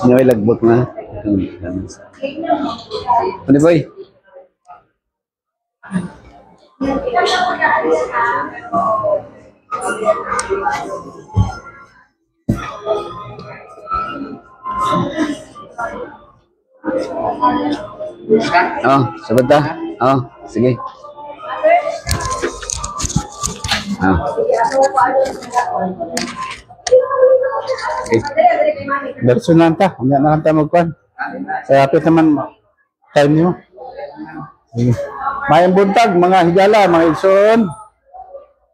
May lagbot na. Ano boy? Oh, sabat dah. Oh, sige. Oh. Okay. Verso lang ta. Hindi na lang tayo magkuhan. Sa apit naman time nyo. Mayang buntag, mga higala, mga igsoon.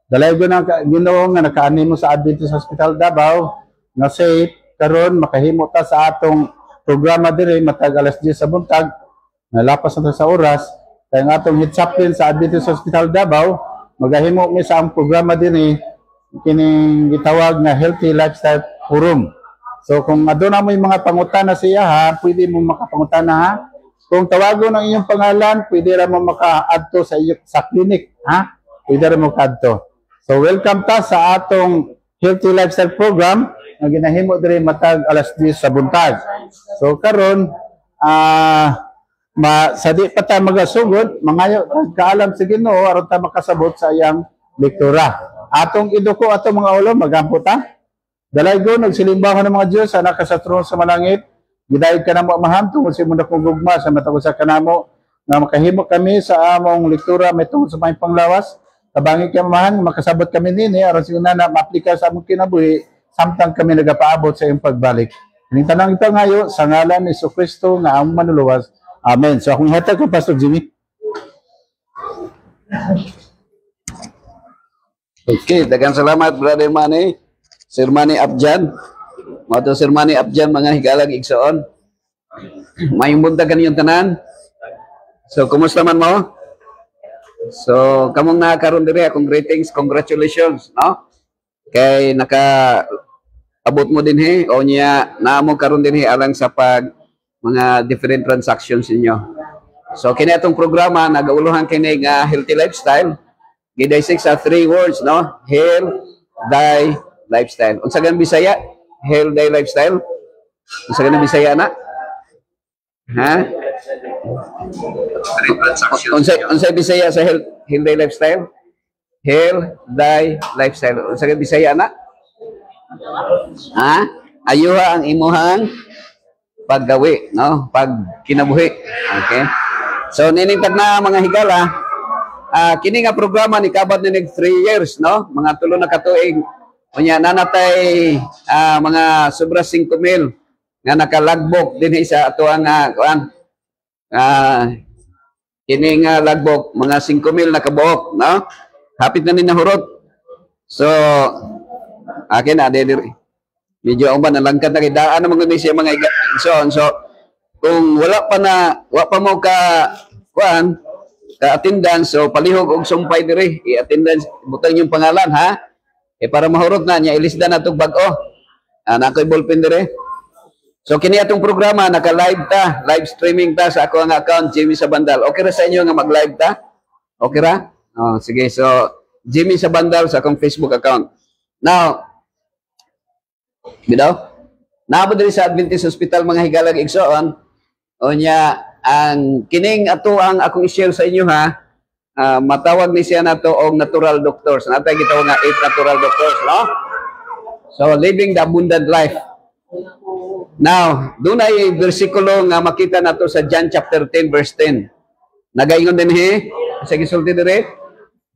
Dalay ko na Ginoo nga nakaani mo sa Adventist Hospital Davao nga safe karon makahimo ta sa atong programa dire matag alas 10 sa buntag. Nalapas na sa oras. Kaya nga atong head chaplain sa Adventist Hospital Davao magahimo mi sa ang programa din kining gitawag nga Healthy Lifestyle Forum. So kung aduna mo yung mga pangutana siya ha, pwede mo makapangutana ha. Kung tawagon ang inyong pangalan, pwede ra mo maka-adto sa clinic ha. Pwede ra mo kadto. So welcome ta sa atong Healthy Lifestyle Program nga ginahimo diri matag alas 10 sa buntag. So karon sa di pa ta magasugod, mangayo kaalam sa Ginoo aron ta makasabot sa iyang lektura. Atong iduko atong mga ulo magampo ta. Dalaygo nagsilimbahan ng mga Dios anak ka sa trono sa malangit. Gidayeg ka namo amaham tungod sa imong dakong gugma sa matag usa kanamo nga makahimo kami sa among lektura may tungod sa may panglawas. Tabangi ka amahan makasabot kami dinhi aron sa na maaplika sa among kinabuhi samtang kami nagapaabot sa iyong pagbalik. Ning tanang ito ngayo sa ngalan ni Jesucristo nga among manuluwas. Amen. So akong hatag ko Pastor Jimmy. Okay, daghang salamat Brother Manny. Sir Manny Abjan. Mato Sir Manny Abjan mga higalang igsoon. Mayong buntag kaniyong tanan. So kumusta man mo? So kamong nakaroon diri akong greetings, congratulations, no? Kay naka abot mo dinhi o niya naamo karon dinhi alang sa pag mga different transactions ninyo. So kini atong programa nagauluhan kini nga healthy lifestyle. Gidisect sa 3 words, no? Health, die, lifestyle. Unsa gan Bisaya? Health, die, lifestyle. Unsa gan Bisaya na? Ha? Unsa Bisaya sa health, die, lifestyle? Health, die, lifestyle. Unsa gan Bisaya na? Ha? Ayuha ang imuhang paggawi, no? Pag kinabuhi. Okay? So niningtag na mga higala, kini nga programa ni kabad ni 3 years, no? Mga tulo na katuig. Unya nanatay mga sobra 5,000 nga nakalagbok din sa ato ang kuan kini nga lagbok mga 5,000 na kabuok, no? Hapit na ni nahurot. So akin na diri. Medyo ang ba nalangkat na kidaan naman gud siya mga so kung wala pa mo ka kuan ka attendance, so palihog og sumpay diri i-attendance butang yung pangalan ha para mahurot na niya ilisda na tong bag-o nakoy ballpen diri. So kini atong programa naka-live ta, live streaming ta sa ako ang account Jimmy Sabandal. Okay ra sa inyo nga mag-live ta? Okay ra? Sige, so Jimmy Sabandal sa akong Facebook account. Now naabot diri sa Adventist Hospital mga higalag igsoon unya ang kining ato ang akong i-share sa inyo ha, matawag ni siya nato og natural doctors. Natay gitawag nga 8 natural doctors, no? So living the abundant life. Now, doon ay bersikulo nga makita nato sa John chapter 10 verse 10. Nagaingon din sa gisulti dire,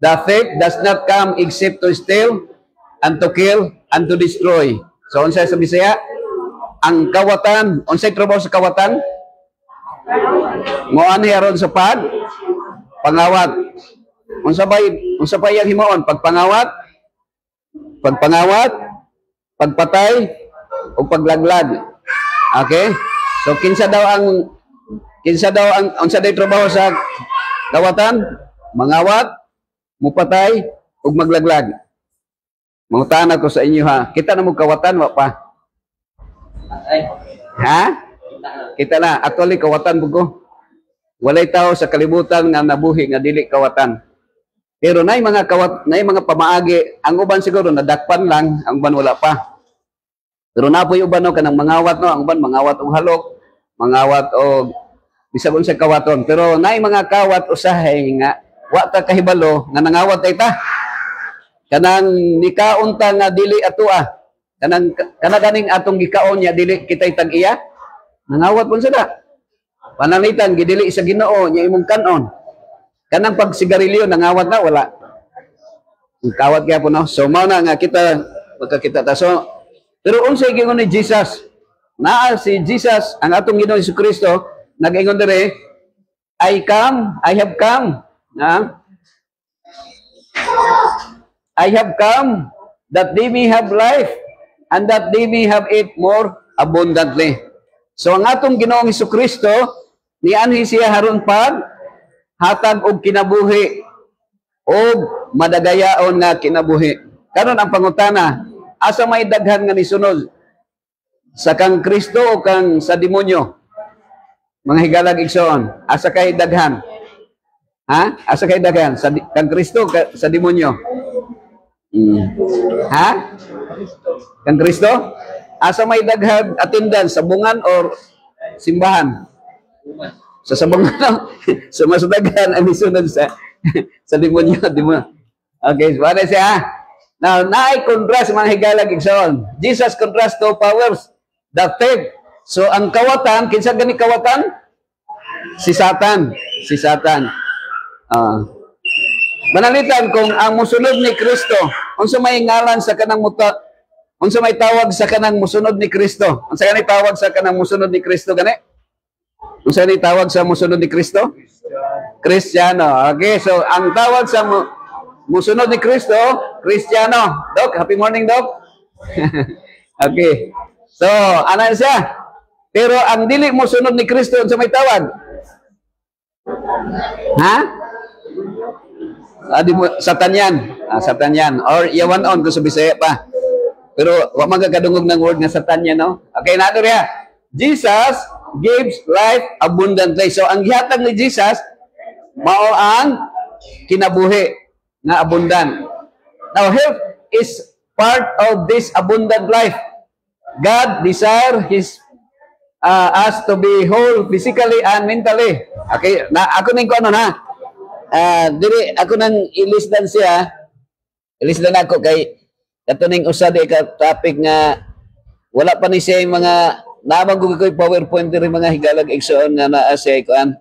the thief does not come except to steal and to kill and to destroy. So unsay sa Bisaya? Ang kawatan, unsay trabaho sa kawatan? Moan aron sa pangawat. Unsa ba yang himuon? Pagpangawat, pagpatay o paglaglag. Okay? So kinsa daw ang unsa day trabaho sa kawatan? Mangawat, mupatay ug maglaglag. Mangutan ako sa inyo ha. Kita na mo kawatan wa pa. Ha? Kita na, actually kawatan bugo. Walay tao sa kalibutan nga nabuhi nga dili kawatan. Pero nay mga pamaagi, ang uban siguro nadakpan lang, ang uban wala pa. Pero napoy uban no kanang mangawat no, ang uban mangawat og halok, mangawat og bisag unsa kawaton. Pero nay mga kawat usahay nga wa ta kahibalo nga nangawat ta. Kanang nikaon ta nga dili atoa. Kanang atong gikaon nya dili kitay tag-iya. Nangawat pun sada. Panalitan gidili sa Ginoo nya imong kanon. Kanang pag sigarilyo nangawat na wala. Kawat kaya po no. So mao na nga kita magkakita ta. So pero unsay gingon ni Jesus? Naa si Jesus ang atong Ginoo Jesucristo nag-ingon dire, I have come. I have come that they may have life and that they may have it more abundantly. So ang atong Ginoong Jesucristo nianhi siya haron pag hatag og kinabuhi og madagayaon nga kinabuhi. Karon ang pangutana, asa may daghan nga nisunod? Sa kang Kristo o kang sa demonyo? Mga higalag igsoon, asa kay daghan? Ha? Asa kay daghan? Kang Kristo sa demonyo? Ha? Kang Kristo? Asa may daghang attendance sa bungan or simbahan? Sa sabungan no? So mas daghan ang isunod sa demonyo, Okay, so ano siya? Now, naay contrast mga higalag igsoon. Jesus contrast to powers, the thief. So ang kawatan, kinsa gani kawatan? Si Satan. Manalitan kung ang musunod ni Kristo, unsa may ngalan sa kanang unsa may tawag sa kanang musunod ni Kristo? Unsa gani tawag sa kanang musunod ni Kristo gani? Unsa ni tawag sa musunod ni Kristo? Kristiyano. Okay, so ang tawag sa musunod ni Kristo, Kristiyano. Doc, happy morning, Doc. Okay. So, ano siya? Pero ang dili musunod ni Kristo, unsa may tawag? Ha? Satan yan. Satan yan. Or yawan on kung sa Bisaya pa. Pero wa magakadungog ng word nga Satan yan, no? Okay, nato rin. Jesus gives life abundantly. So, ang gihatag ni Jesus, mao ang kinabuhi na abundant. Now, health is part of this abundant life. God desire us to be whole physically and mentally. Okay, na ako ning ko ano na. Diri ako nang ilisdan siya. Ilisdan ako kay katuning usa di ka topic nga wala pa ni siya yung mga namang ko PowerPoint diri mga higalag igsoon nga naa siya kuan.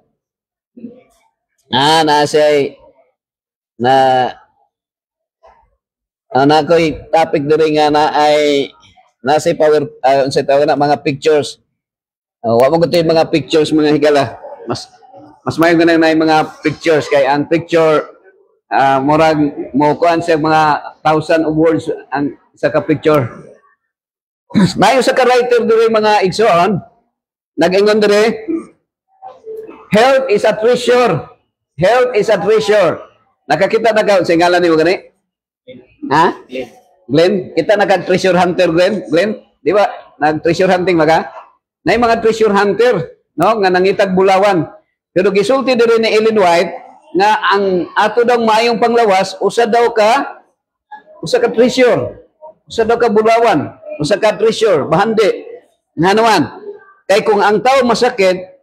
Naa siya na ko'y topic diri nga na ay nasa power unsay tawag na mga pictures Wa mo gito yung mga pictures mga higala. Mas mayo ganun na yung mga pictures kay ang picture murag mo kuan sa mga 1,000 of words ang isa ka picture. Mayo sa ka writer diri mga igsoon nag-ingon diri health is a treasure. Health is a treasure. Nakakita na ka sa ngalan nimo gani? Ha? Glenn, kita naka-treasure hunter Glenn, di ba? Nag-treasure hunting maka? Nay mga treasure hunter, no, nga nangitag bulawan. Pero gisulti diri ni Ellen White nga ang ato daw maayong panglawas usa ka treasure. Usa daw ka bulawan, usa ka treasure, bahandi. Nganuan? Kay kung ang tao masakit,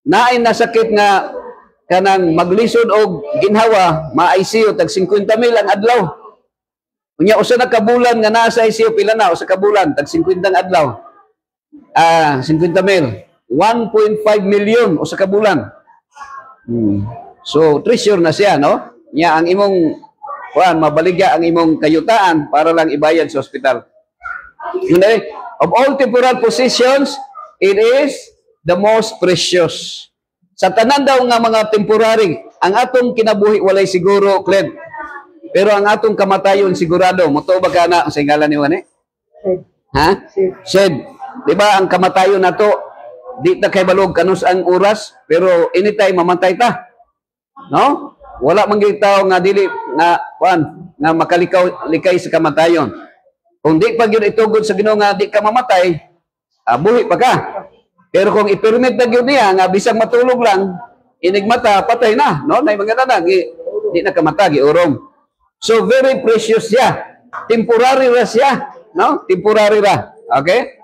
naay nasakit nga kanang maglisod og ginhawa, ma-ICU tag 50,000 ang adlaw. Unya usa na ka bulan nga naa sa ICU pila na usa ka bulan tag 50 ang adlaw. 50,000. 1.5 million usa ka bulan. So treasure na siya, no? Nya ang imong mabaligya ang imong kayutaan para lang ibayad sa ospital. Of all temporal possessions, it is the most precious. Sa tanan daw nga mga temporary, ang atong kinabuhi walay siguro, Cled. Pero ang atong kamatayon sigurado. Muto ba ka na sa ngalan ni Wane? Ha? Shed. Di ba ang kamatayon nato di ta kay balog kanus ang oras, pero anytime mamatay ta. No? Wala man gyud tawo nga dili nga nga makalikaw likay sa kamatayon. Kung di pa gyud itugod sa Ginoo nga di ka mamatay, buhi pa ka. Pero kung i-permit na gyud niya nga bisag matulog lang, inigmata patay na, no? Nay mga tanan di na kamata giurong. So very precious siya. Temporary ra siya, no? Temporary ra. Okay?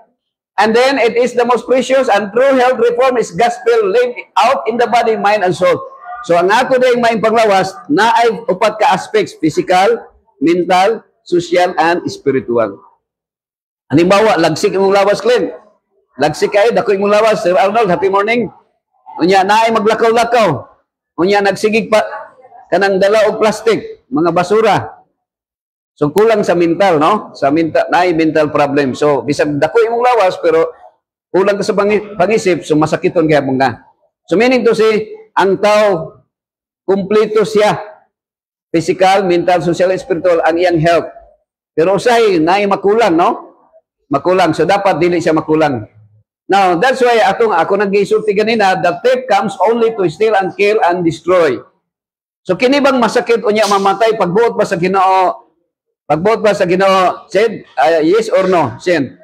And then it is the most precious and true health reform is gospel lived out in the body, mind, and soul. So ang ako dayong maing panglawas na ay upat ka aspects: physical, mental, social, and spiritual. Halimbawa, lagsik imong lawas, Glenn. Lagsik kayo, dako imong lawas. Sir Arnold, happy morning. Unya, na ay maglakaw-lakaw. Unya, nagsigig pa kanang dala og plastic, mga basura. So kulang sa mental, no? Sa mental, naay mental problem. So bisag dako imong lawas pero kulang ka sa pangisip, so masakiton kaya mong nga. So meaning to say, ang tao kumpleto siya. Physical, mental, social, spiritual ang iyang health. Pero usahay naay makulang, no? Makulang. So dapat dili siya makulang. Now, that's why ako nag-isulti ganina, the thief comes only to steal and kill and destroy. So kini bang masakit unya mamatay pagbuot ba sa Ginoo? Pagbuot ba sa Ginoo, said, yes or no? Sin.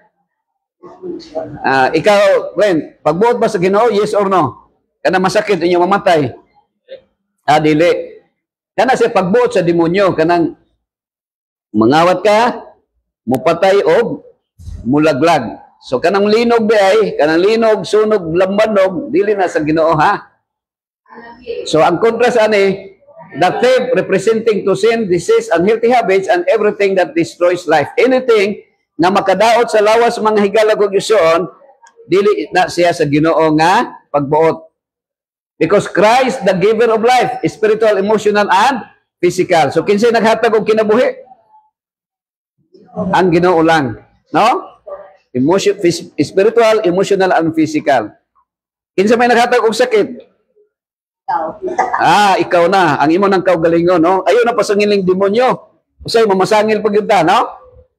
Ikaw, Glenn, pagbuot ba sa Ginoo, yes or no? Kana masakit unya mamatay. Dili. Kana siya pagbuot sa demonyo, kanang mangawat ka, mupatay og mulaglag. So kanang linog ay, kanang linog, sunog, lambanog, dili na sa Ginoo ha. So ang kontras ani, the thief representing to sin, disease, unhealthy habits, and everything that destroys life. Anything na makadaot sa lawas mga higalag ug igsoon, dili na siya sa Ginoo nga pagbuot. Because Christ, the giver of life, spiritual, emotional, and physical. So kinsay naghatag og kinabuhi? Ang Ginoo lang, no? Spiritual, emotional, and physical. Kinsa may naghatag og sakit? Ikaw na. Ang imo ng kaugalingon, no? Ayaw na pasangiling demonyo. Usay, mamasangil pag yun ta, no?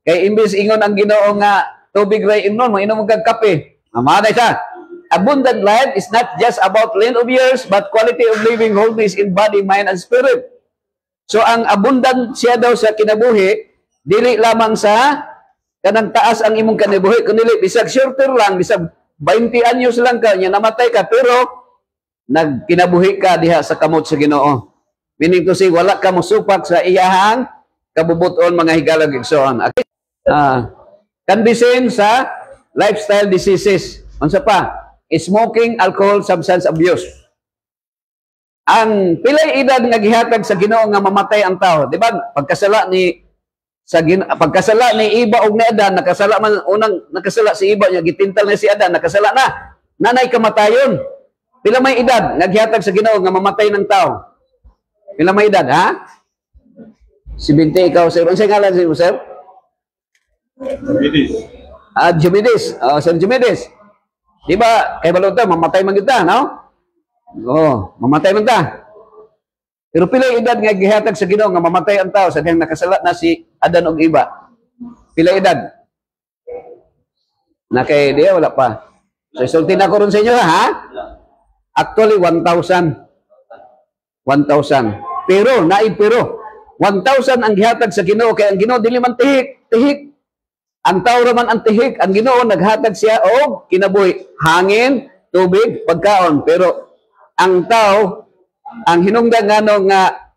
Kaya imbis ingon ang Ginoo nga tubig ray imnon, mainom kag kape. Mamanay ta. Abundant life is not just about length of years, but quality of living, wholeness in body, mind, and spirit. So, ang abundant siya daw sa kinabuhi, dili lamang sa kanang taas ang imong kinabuhi, kundi bisag shorter lang, bisag 20 anyos lang ka, niya namatay ka, pero nagkinabuhi ka diha sa kamot sa Ginoo. Meaning to say, wala ka mosupak sa iyahang kabubuton mga higalag igsoon. Okay? Condition sa lifestyle diseases. Unsa pa? Smoking, alcohol, substance abuse. Ang pilay edad nga gihatag sa Ginoo nga mamatay ang tao, di ba? Pagkasala ni Iba og ni Adan, nakasala man unang nakasala si Iba nya gitintal na si Adan, nakasala na. Nanay kamatayon. Pila may edad naghihatag sa Ginoo nga mamatay ng tao? Pila may edad, ha? 70 ikaw, sir. Unsay ngalan si sir? Jumidis. Jumidis. Sir Jumidis. Di ba? Kay balota, mamatay man kita, no? Oo, mamatay man ta. Pero pila edad nga gihatag sa Ginoo nga mamatay ang tao sa dihang nakasala na si Adan og iba. Pila edad? Na kay diya wala pa. So isulti na ko ron sa inyo ha? Actually 1,000. 1,000. Pero naib pero 1,000 ang gihatag sa Ginoo kay ang Ginoo dili man tihik. Ang tao raman ang tihik, ang Ginoo naghatag siya og kinabuhi, hangin, tubig, pagkaon. Pero ang tao ang hinungdan ngano nga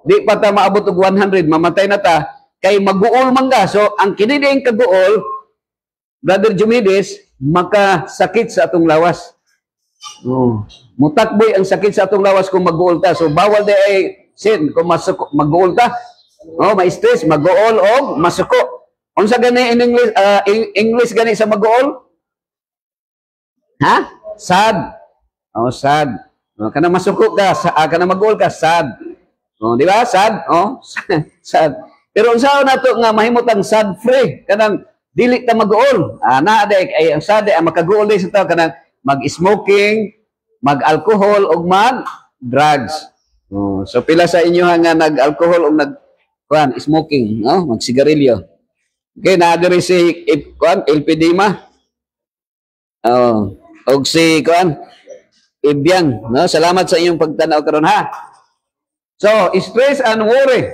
di pa ta maabot og 100 mamatay na ta kay maguol man ga. So ang kinining kaguol, Brother Jumides, makasakit sa atong lawas. Mutakboy ang sakit sa atong lawas kung maguol ta. So bawal di ay sin kung maguol ta. May stress, maguol o masuko. Unsa gani in English, English gani sa maguol? Ha? Sad. Sad. Kana masuko ka, kana maguol ka, sad. Di ba? Sad. Sad. Pero unsa na to nga mahimot ang sad free kanang dili ta maguol. Na ay ang sad ang makaguol sa tao kanang mag-smoking, mag-alcohol ug mag-drugs. So pila sa inyo nga nag-alcohol ug nag-smoking, mag-sigarilyo. Okay, na diri si Elpidima. Og si Ibiang, no? Salamat sa inyong pagtanaw karon ha. So, stress and worry,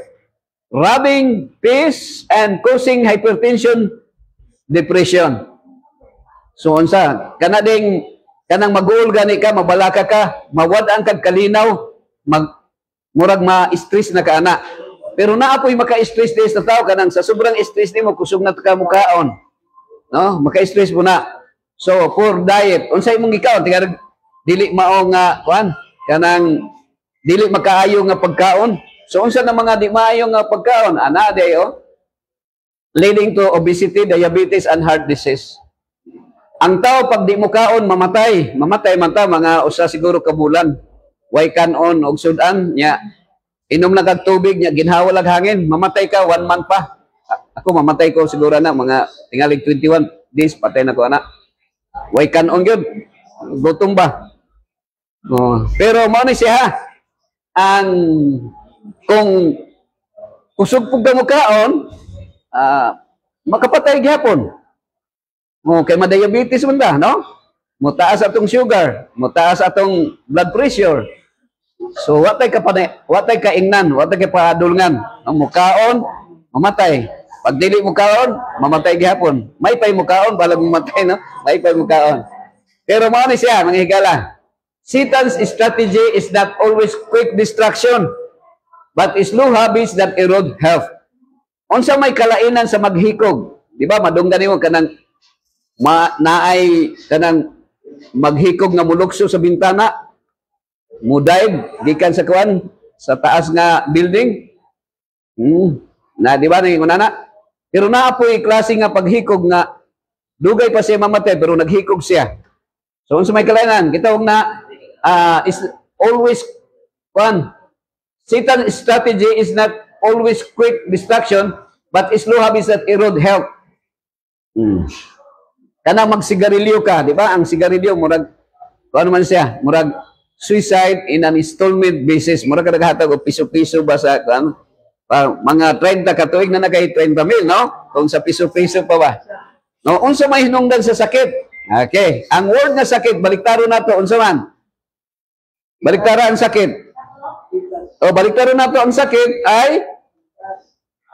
robbing peace and causing hypertension, depression. So, unsa? Kanang maguol gani ka, mabalaka ka, mawad-ang kag kalinaw, murag ma-stress na ka ana. Pero naapoy maka-stress din sa tao kanang sa sobrang stress nimo kusog na ka mukaon. No? Maka-stress mo na. So, poor diet. Unsay imong gikaon? Dili mao nga kanang dili makaayo nga pagkaon. So unsa na mga di maayo nga pagkaon? Ana dayo leading to obesity, diabetes and heart disease. Ang tao pag di mo kaon mamatay man ta mga usa siguro ka bulan. Way kanon og sudan nya inom na kag tubig nya ginhawa lag hangin, mamatay ka 1 month pa. Ako mamatay ko siguro na mga tingalig 21 days patay na ko ana. Way kanon gyud. Gutom ba? Pero mao ni siya ang kung kusog pug mo kaon makapatay gyapon. Kay ma-diabetes man ta, no? Mutaas atong sugar, mutaas atong blood pressure. So watay ka ingnan, watay ka padulngan. Ang mukaon, mamatay. Pag dili mo kaon, mamatay gyapon. May pay mo kaon balag mamatay, no? May pay mo kaon. Pero mao ni siya mga higala. Satan's strategy is not always quick distraction, but slow habits that erode health. Unsa may kalainan sa maghikog? Di ba, madunggan nimo kanang naay kanang maghikog nga mulukso sa bintana, mudive, gikan sa kuan, sa taas nga building. Na, di ba, nangingunana? Pero naapoy klase nga paghikog nga, dugay pa siya mamatay, pero naghikog siya. So, unsa may kalainan? Kita na, is always one. Satan's strategy is not always quick distraction, but slow habits that erode health. Kana magsigarilyo ka, di ba? Ang sigarilyo, murag, ano man siya, murag suicide in an installment basis. Murag ka naghatag o piso-piso ba sa, mga 30 katuig na kay 30 mil, no? Kung sa piso-piso pa ba? No? Unsa may hinungdan sa sakit? Okay. Ang word na sakit, baliktaro na to, unsa man? Baliktara ang sakit. Baliktara na to ang sakit ay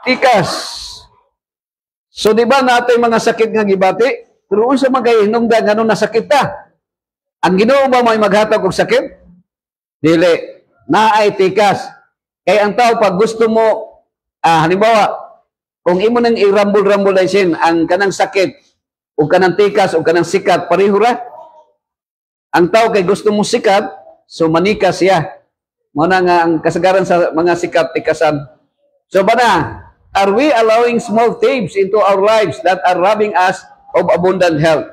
tikas. So di ba natin mga sakit nga gibati? Pero unsa man kay hinungdan ngano nasakit ta? Ang Ginoo ba may maghatag og sakit? Dili. Naay tikas. Kay ang tao pag gusto mo halimbawa kung imo nang i-rumble sin ang kanang sakit o kanang tikas o kanang sikat pareho ra. Ang tao kay gusto mo sikat, so manika siya. Muna nga ang kasagaran sa mga sikat tikasan. So bana, are we allowing small thieves into our lives that are robbing us of abundant health?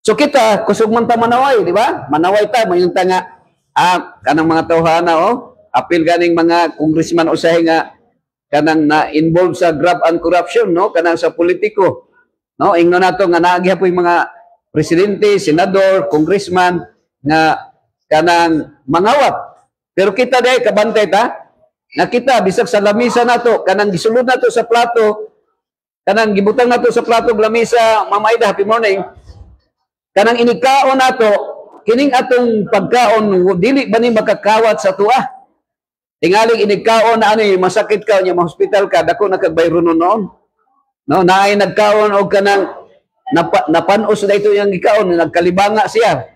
So kita, kusog man ta manaway, di ba? Manaway ta, mayroon ta nga, kanang mga tawhana, apil ganing mga congressman usahay nga, kanang na-involve sa graft and corruption, no? Kanang sa politiko. No? Ingno na to nga naagyapoy mga presidente, senador, congressman nga kanang mangawat. Pero kita day kabantay ta, nakita bisag sa lamisa nato kanang gisulod nato sa plato, kanang gibutang nato sa plato lamisa, Ma'am Aida, happy morning. Kanang inikaon nato, kining atong pagkaon dili ba ni makakawat sa tuwa? Tingaling inikaon na ano, masakit ka nya ma-hospital ka, dako na kag bayro noon. No, naay nagkaon og kanang napanos na ito yung ikaon, nagkalibanga siya.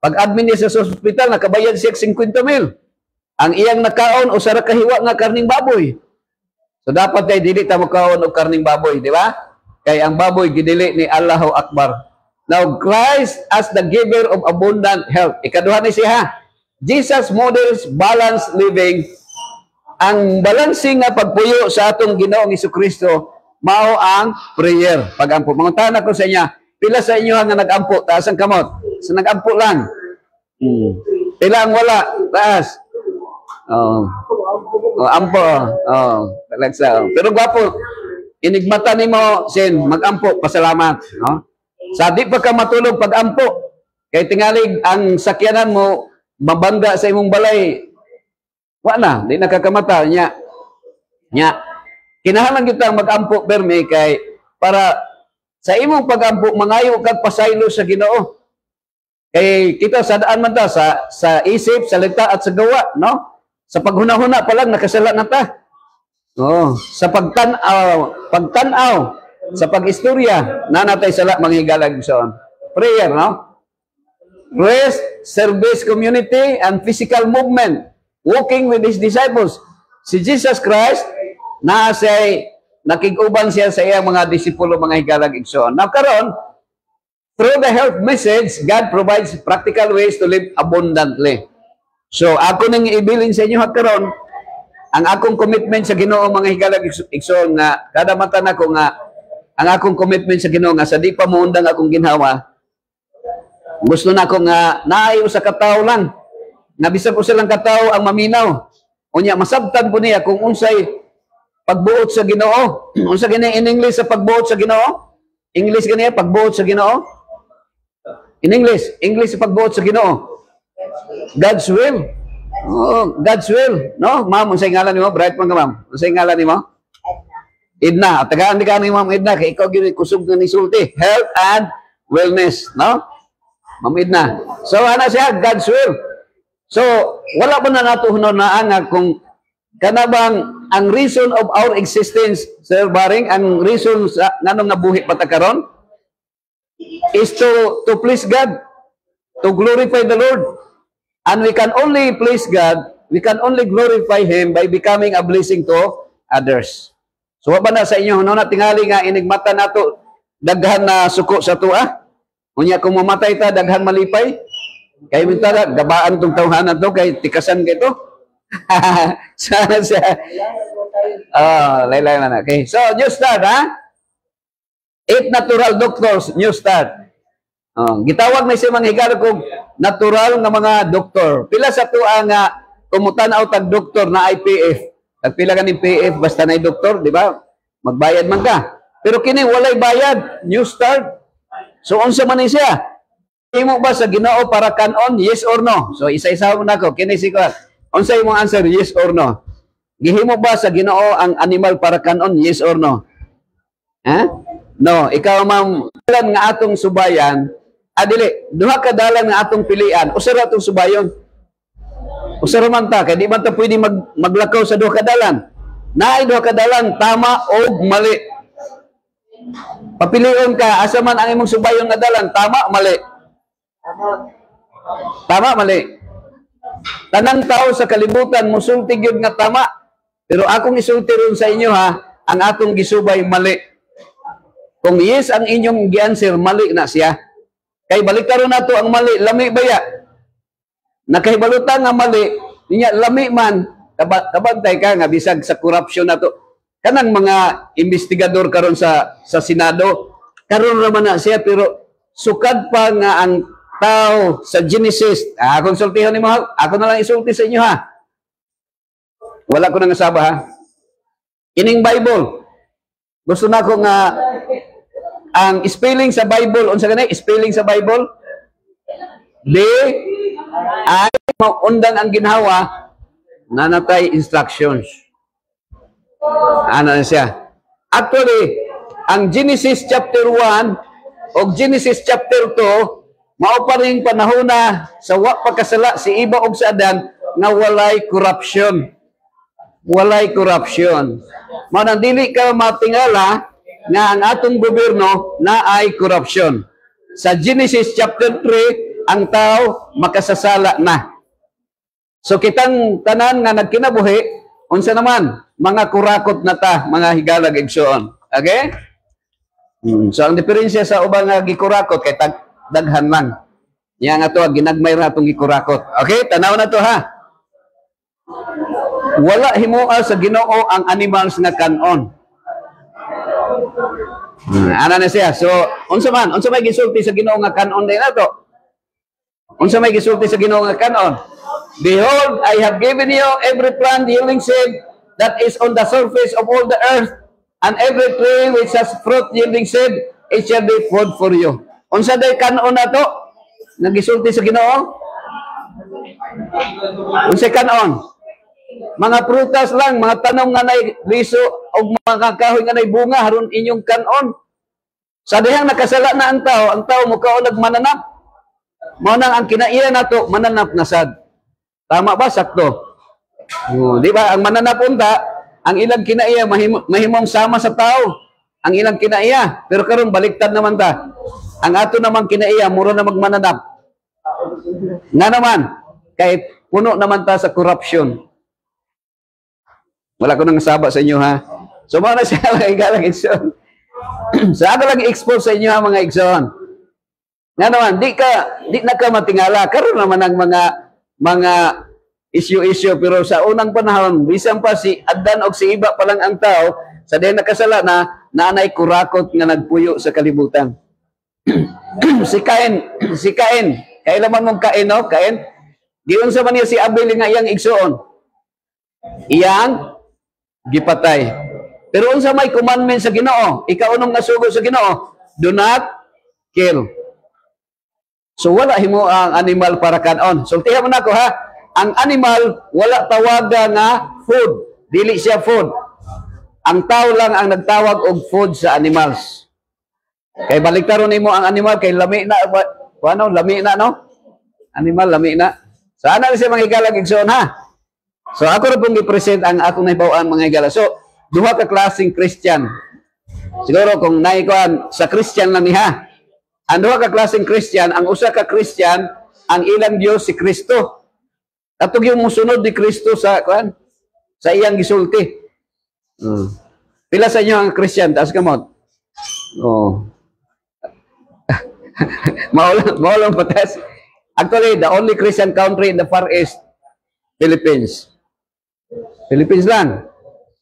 Pag-admin niya sa hospital, nakabayad siya 50,000. Ang iyang nakaon o sara kahiwa nga karning baboy. So dapat ay dili ta makaon og karning baboy, di ba? Kay ang baboy gidili ni Allahu Akbar. Now Christ as the giver of abundant health. Ikaduha ni siya. Jesus models balanced living. Ang balancing nga pagpuyo sa atong Ginoong Hesukristo mao ang prayer, pag-ampo. Manguntahan ako sa inya, pila sa inyo nga nag-ampo, taas ang kamot. Sa nag-ampo lang. Pila ang wala, taas. Ampo. Talagsa. Pero gwapo, inigmata ni mo, Sin, mag-ampo, pasalamat. No? Sa di pa ka matulog pag-ampo, kay tingalig ang sakyanan mo, mabangga sa imong balay, wala, di nakakamata. Nya, kinahanglan kita mag-ampo, Berme, kay para sa imong pag-ampo, mangayo kag pasaylo sa Ginoo. Kay kita sa daan man ta, sa isip, salita at sa gawa, no? Sa paghuna-huna pa lang, nakasala na ta. Sa pagtanaw, sa pag-istorya, nanatay sala, manghigalag soon. Prayer, no? Rest, service, community, and physical movement. Walking with His disciples. Si Jesus Christ, nakig-uban siya sa iyang mga disipulo, mga higalag igsoon. Now, karon, through the health message, God provides practical ways to live abundantly. So, ako nang ibilin sa inyo karon, ang akong commitment sa Ginoo, mga higalag igsoon, nga kada matan ako nga, ang akong commitment sa Ginoo nga sa di pa muundang akong ginhawa, gusto na ako nga naayo sa kataw lang, nga bisag usa lang kataw ang maminaw. Unya masabtan po niya kung unsay pagbuot sa Ginoo. Unsa gani in English sa pagbuot sa Ginoo? English gani pagbuot sa Ginoo? In English sa pagbuot sa Ginoo. God's will. God's will, no? Ma'am, unsay ngalan nimo? Bright man ka, ma'am. Unsay ngalan nimo? Edna. Tagaan di ka ni Ma'am Edna kay ikaw gyud kusog nga nisulti. Health and wellness, no? Ma'am Edna. So ana siya God's will. So wala pa na nato hunahunaan nga kung kanabang ang reason of our existence, Sir Baring, ang reason sa nganong nabuhi pata karon is to please God, to glorify the Lord. And we can only please God, we can only glorify Him by becoming a blessing to others. So wa ba na sa inyo na tingali nga inigmata nato daghan na suko sa tuwa? Unya kung mamatay ta daghan malipay. Kay minta gabaan tong tawhanan to kay tikasan kay to. Sana siya. Laylay na. Okay. So, new start, ha? 8 natural doctors, new start. Gitawag na siya mga higalag kong natural na mga doktor. Pila sa tuwa nga kumutan-aw tag doktor na IPF. Pila ka ng PF, basta na doktor, di ba? Magbayad man ka. Pero kini walay bayad, new start. So, unsa man ni siya? Imo ba sa Ginoo para kanon? Yes or no? So, isa-isa mo na ko. Kini si ko. Unsa imong answer? Yes or no? Gihimo ba sa Ginoo ang animal para kanon? Yes or no? Ha? No. Ikaw, ma'am, dalan nga atong subayan, dili, duha ka dalan nga atong pilian, usara atong subayon. Usara man ta, kaya di man ta pwede maglakaw sa duha ka dalan. Naay duha ka dalan, tama o mali. Papilion ka, asa man ang imong subayon nga dalan, tama, mali. Tama, mali. Tanang tao sa kalibutan, musulti gyud nga tama. Pero akong isulti ron sa inyo ha, ang atong gisubay mali. Kung yes ang inyong gi-answer, mali na siya. Kay balikaron nato ang mali, lami baya. Nakahibalutan nga mali, niya lami man, kabantay ka nga bisag sa corruption nato. Kanang mga investigador karon sa Senado, karon naman na siya pero sukad pa nga ang tao sa Genesis. Konsultihon nimo ha. Ako na lang isulti sa inyo ha. Wala ko nang nasaba ha. Ining Bible. Gusto na ko nga ang spelling sa Bible, unsa ganay spelling sa Bible? D ay maundan ang ginhawa na natay instructions. Ano na siya? Actually, ang Genesis chapter 1 o Genesis chapter 2 mao pa ring panahona sa wa pagkasala si Eva ug si Adan nga walay corruption. Walay corruption. Mao nang dili ka matingala nga ang atong gobyerno naay corruption. Sa Genesis chapter 3 ang tao makasasala na. So kitang tanan nga nagkinabuhi, unsa naman mga kurakot na ta, mga higalag igsoon. Okay? So ang diferensya sa ubang nga gikurakot kay daghan lang. Yang nga to ginagmay ra atong gikurakot. Okay, tanaw na to ha. Wala himual sa Ginoo ang animals nga kanon. Ano na siya? So unsa may gisulti sa Ginoo nga kanon din nato? Unsa may gisulti sa Ginoo nga kanon? Behold, I have given you every plant yielding seed that is on the surface of all the earth, and every tree which has fruit yielding seed, it shall be food for you. Unsa day kanon nato? Nagisulti sa Ginoo? Unsa kanon? Mga prutas lang, mga tanong nga nay liso o mga kahoy nga nay bunga haron inyong kanon. Sa dihang nakasala na ang tao mukaon nagmananap. Mao nang ang kinaiya nato mananap na sad. Tama ba sakto? Di ba ang mananap unta, ang ilang kinaiya mahimong sama sa tao. Ang ilang kinaiya, pero karon baliktad naman ta. Ang ato namang kinaiya mura na magmananap. Nga naman kay puno naman ta sa corruption. Wala ko nang saba sa inyo ha. So mao na siya mga igalang igsoon. So ako lang i-expose sa inyo ha mga igsoon. Nga naman, di na ka matingala. Karon naman ang mga issue pero sa unang panahon, bisan pa si Adan o si Eva pa lang ang tao, sa diyan nakasala na nanay kurakot nga nagpuyo sa kalibutan. si Cain, kailan mong Cain, no? Cain, giun sa man niya si Abel nga iyang igsoon. Iyang gipatay. Pero unsa may commandment sa Ginoo? Ikaw unong nasugo sa Ginoo, do not kill. So wala himo ang animal para kanon. Sultihan mo nako ha. Ang animal wala tawaga nga food. Dili siya food. Ang tao lang ang nagtawag og food sa animals. Kay baliktaron nimo ang animal kay lami na ano lami na no? Animal lami na. So ana siya mga higalag igsoon ha. So ako ra pong gi-present ang akong nahibaw-an mga higala. So duha ka klaseng Christian. Siguro kung naikuan sa Christian lang niha. Ang duha ka klaseng Christian, ang usa ka Christian, ang ilang Dios si Kristo. Katong yung musunod ni Kristo sa sa iyang gisulti. Pila sa inyo ang Christian, taas kamot. Oh. Maulang patas. Actually, the only Christian country in the Far East, Philippines. Philippines lang.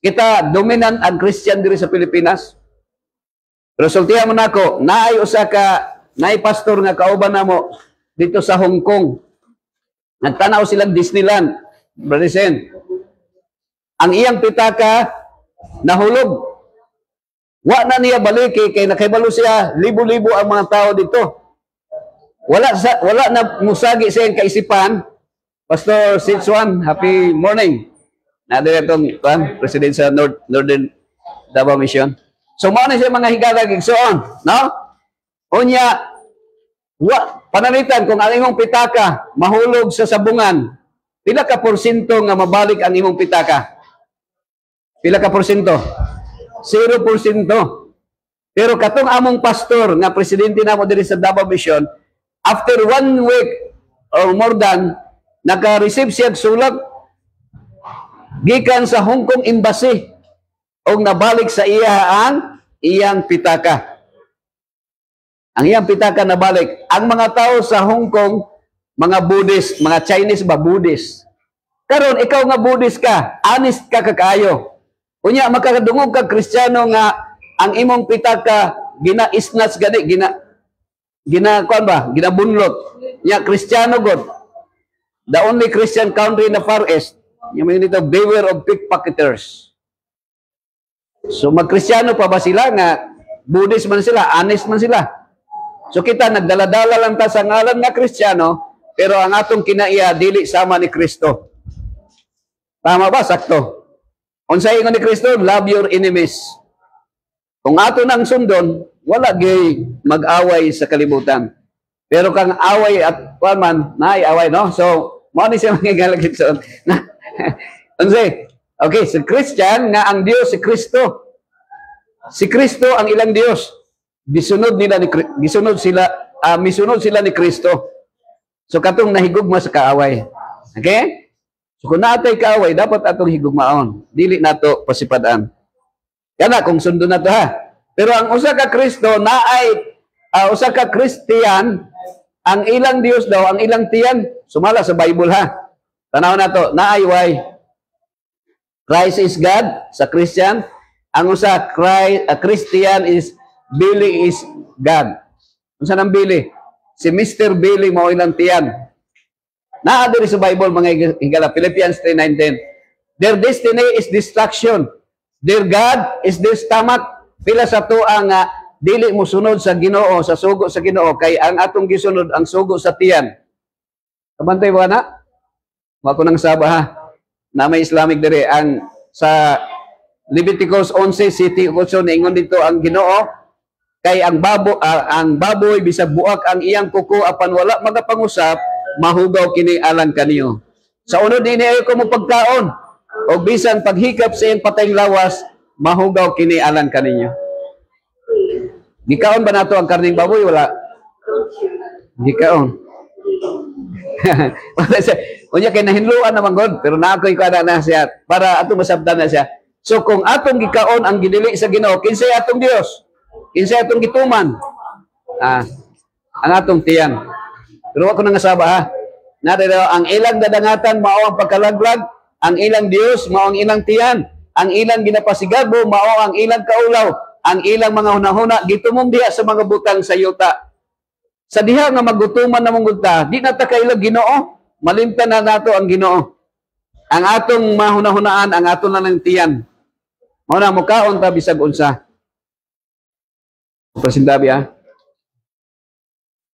Kita dominant ang Christian diri sa Pilipinas. Pero sultihan mo nako, naay usa ka naay pastor nga kauban namo dito sa Hong Kong. Nagtanaw silang Disneyland. Brother Sen. Ang iyang pitaka nahulog. Wa na niya baliki kay nakahibalo siya libo-libo ang mga tao dito. Wala na musagi sa iyang kaisipan. Pastor Sitsuan, happy morning. Nadiri itong president sa Northern Davao Mission. So mao na siya mga higalag igsoon, no? Unya panalitan kung ang imong pitaka mahulog sa sabungan, pila ka porsyento nga mabalik ang imong pitaka? Pila ka porsyento? 0%. Pero katong among pastor nga presidente namo diri sa Davao Mission, after 1 week or more than naka-receive siya sulat gikan sa Hong Kong Embassy o nabalik sa iya ang iyang pitaka. Ang iyang pitaka nabalik. Ang mga tao sa Hong Kong, mga Buddhist, mga Chinese ba, Buddhist. Karon ikaw nga Buddhist ka, honest ka kakayo. Unya makakadungog ka Kristiyano nga ang imong pitaka gina-isnats gani, kuan ba, ginabunlot. Nya Kristiyano god. The only Christian country in the Far East. Yung mga nito, beware of pickpocketers. So magkristyano pa ba sila nga Buddhist man sila, honest man sila. So kita nagdaladala lang ta sa ngalan nga Kristiyano, pero ang atong kinaiya dili sama ni Kristo. Tama ba? Sakto. Unsay ingon ni Kristo, love your enemies. Kung ato nang sundon, wala gay mag-away sa kalibutan. Pero kang away at man, naay away, no? So, mo ni siya magigalagit sa unsay? Okay, si Christian nga ang Dios si Kristo. Si Kristo ang ilang Dios. Misunod sila ni Kristo. So katong nahigugma sa kaaway. Okay? So kung naatay kaaway, dapat atong higugmaon. Dili nato pasipadaan. Kana kung sundo na to ha. Pero ang usa ka Kristo naay usa ka Christian, ang ilang Dios daw, ang ilang tiyan, sumala sa Bible ha. Tanaw na to, naay why? Christ is God sa Christian. Ang usa Christian is Billy is God. Unsa nang Billy? Si Mr. Billy mao ilang tiyan. Naa diri sa Bible mga higala, Philippians 3:19. Their destiny is destruction. Their God is their stomach. Pila sa tuwa nga dili mo sunod sa Ginoo, sa sugo sa Ginoo, kay ang atong gisunod ang sugo sa tiyan. Kabantay ba na? Mako nang saba ha. Na may Islamic diri ang sa Leviticus 11 city 8 niingon dito ang Ginoo kay ang baboy bisag buak ang iyang kuko apan wala magapangusap mahugaw kini alang kaniyo. Sa unod ini ayo ko mo pagkaon og bisan paghikap sa iyang patayng lawas mahugaw kini alang kaninyo. Gikaon ba nato ang karning baboy wala? Gikaon. Unya kay nahinluan naman god pero naakoy kada na siya para ato masabtan na siya. So kung atong gikaon ang gidili sa Ginoo kinsay atong Dios? Kinsay atong gituman? Ang atong tiyan. Pero ako nang nasaba ha. Narira ang ilang dadangatan mao ang pagkalaglag, ang ilang Dios mao ang ilang tiyan, ang ilang ginapasigabo mao ang ilang kaulaw, ang ilang mga hunahuna gitumong diha sa mga butang sa yuta. Sa diha nga magutuman na mong gunta, di na ta kailag Ginoo, malimtan na nato ang Ginoo. Ang atong mahunahunaan, ang aton na ng tiyan. Mao na mukaon ta bisag unsa. Presindabi ha.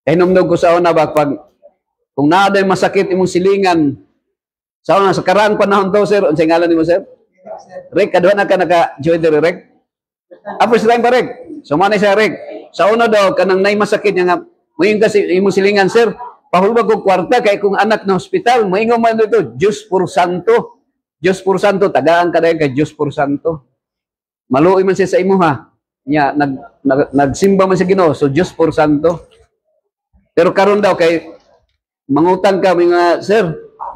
Hinumdog ko sa una ba pag kung naaday masakit imong silingan sa una sa karaang panahon to sir, unsay ngalan nimo sir? Rick, kadwa na ka naka-join diri Rick. First time pa Rick. So man siya Rick. Sa una daw kanang nay masakit nga moingon kasi imong silingan sir, pahulbag ko kwarta kay kung anak na hospital, moingon man dito, Diyos por santo. Diyos por santo, tagaan ka dayon kay Diyos por santo. Maluoy man siya sa imo ha. Nya nagsimba man sa Ginoo, so Diyos por santo. Pero karon daw kay mangutang ka mga sir,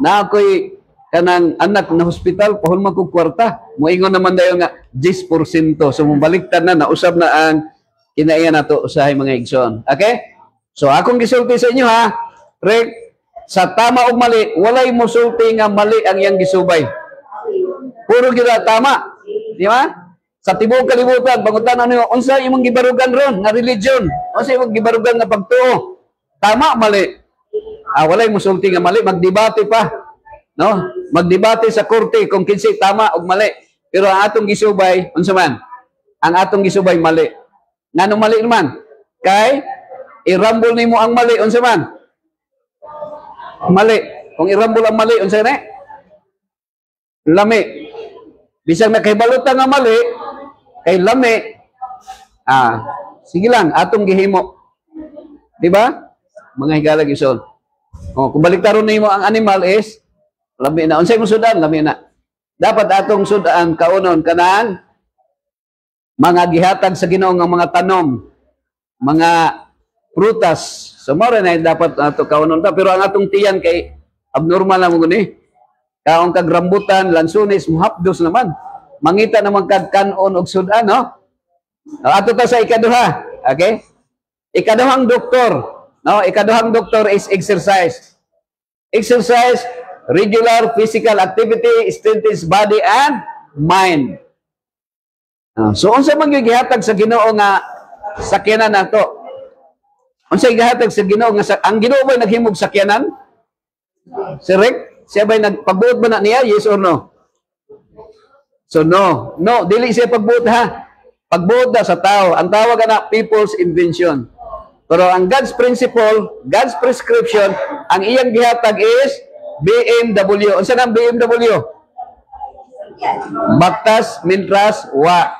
na ako'y kanang anak na hospital, pahulman ko kwarta. Moingon naman dayon nga 10%. So mubaliktad na nausab na ang kinaiya nato usahay mga igsoon. Okay? So akong gisulti sa inyo ha, Rick, sa tama ug mali, walay mosulti nga mali ang iyang gisubay. Puro gyud tama. Di ba? Sa tibuok kalibutan, bangutan ano unsa imong gibarugan ron nga religion? Unsa imong gibarugan nga pagtuo? Tama mali. Walay mosulti nga mali, magdebate pa. No? Magdebate sa korte kung kinsay tama ug mali. Pero ang atong gisubay, unsa man? Ang atong gisubay mali. Nganong mali naman? Kay irambol nimo ang mali unsa man? Mali. Kung irambol ang mali unsa na? Lami. Bisag nakahibalutan nga mali, kay lami. Sige lang, atong gihimo. Di ba? Mga higalag ison. Kung baliktaron nimo ang animal is lami na. Unsay mo sudan? Lami na. Dapat atong sudan kaunon kanang mga gihatag sa Ginoo nga mga tanom, mga prutas. So mao na dapat ato kaunon ta, pero ang atong tiyan kay abnormal na mo guni. Kaong kag rambutan, lansunis, muhapdos naman. Mangita naman kag kanon og sudan, no? Ato ta sa ikaduha, okay? Ikaduhang doktor, no? Ikaduhang doktor is exercise. Exercise, regular physical activity, strengthens body and mind. So unsa man gyud gihatag sa Ginoo nga sakyanan nato? Unsa gihatag sa Ginoo nga ang Ginoo ba naghimog sakyanan? Si Rick, siya ba'y nagpagbuot ba na niya? Yes or no? So no. No, dili siya pagbuot ha. pagbuod na sa tao. Ang tawag na people's invention. Pero ang God's principle, God's prescription, ang iyang gihatag is BMW. Unsa nang BMW? Baktas, mintras, wa.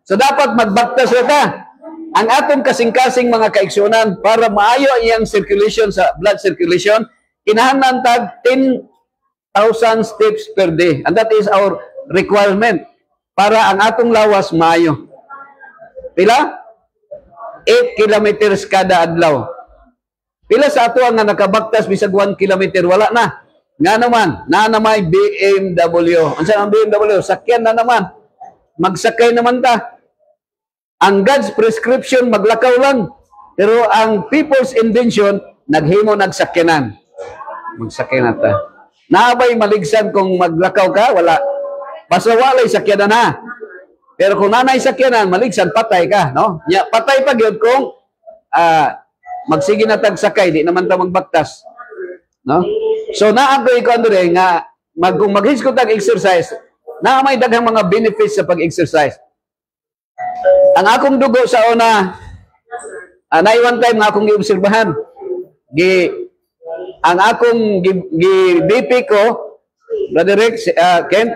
So dapat magbaktas na ta. Ang atong kasing-kasing mga kaigsunan para maayo ang iyang circulation sa blood circulation, kinahanglan tag 10,000 steps per day. And that is our requirement para ang atong lawas maayo. Pila? 8 kilometers kada adlaw. Pila sa ato ang nakabaktas bisag 1 kilometer, wala na. Nga naman, may BMW. Ano sa ang BMW? Sakyan na naman. Magsakay naman ta. Ang God's prescription, maglakaw lang. Pero ang people's invention, naghimo nagsakyanan. Magsakay na ta. Naabay maligsan kung maglakaw ka? Wala. Basta walay sakyanan ha. Pero kung nanay sakyanan, maligsan, patay ka, no? Patay pa gyud kung magsige na tagsakay, di naman ta magbaktas. No? So naagoy ko andre nga kung maghiskot tag exercise, na may daghang mga benefits sa pag-exercise. Ang akong dugo sa una, one time nga akong giobserbahan. Ang akong BP ko, Brother Rex, Ken,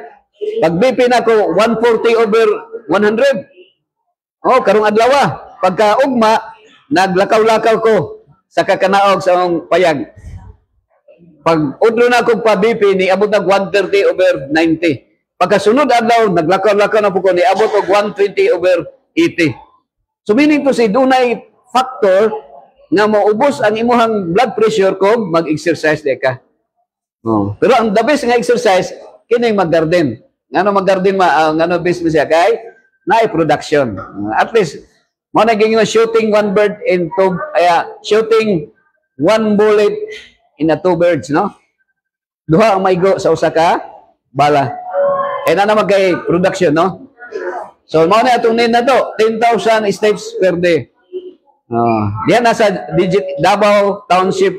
pag BP na ko 140/100. Karong adlaw. Pagka ugma, naglakaw-lakaw ko sa kakanaog sa akong payag. Pag udlo na kong pa-BP, niabot na 130/90. Pagkasunod adlaw, naglakaw-lakaw na po ko, niabot og 120/80. So meaning to say, dunay factor nga maubos ang imuhang blood pressure kung mag-exercise di ka. Pero ang the best nga exercise, kini mag-garden. Ngano mag-garden ngano best mo siya kay naay production. At least mo naging shooting one bird in two, shooting one bullet in a two birds, no? Duha ang maigo sa usa ka bala. Na magkay production, no? So mao na atong need na to, 10,000 steps per day. Diyan nasa Davao Township,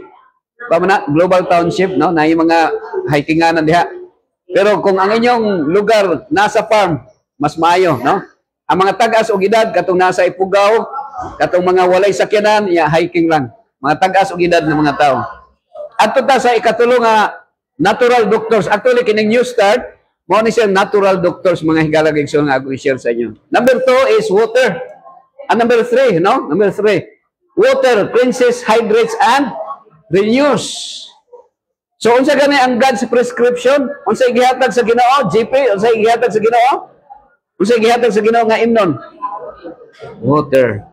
Global Township, no? Na yung mga hikinganan diha. Pero kung ang inyong lugar nasa farm, mas maayo, no? Ang mga tagas og edad katong nasa Ipugaw, katong mga walay sakyanan, hiking lang. Mga tagas og edad ng mga tao. Adto ta sa ikatulo nga natural doctors. Actually kining New Start, mao ni siya natural doctors mga higalagigson nga ako i-share sa inyo. Number 2 is water. Number 3, no? Number 3. Water cleanses, hydrates and renews. So unsa gani ang God's prescription? Unsa gihatag sa Ginoo? GP, unsa gihatag sa Ginoo? Unsa gihatag sa Ginoo nga imnon? Water.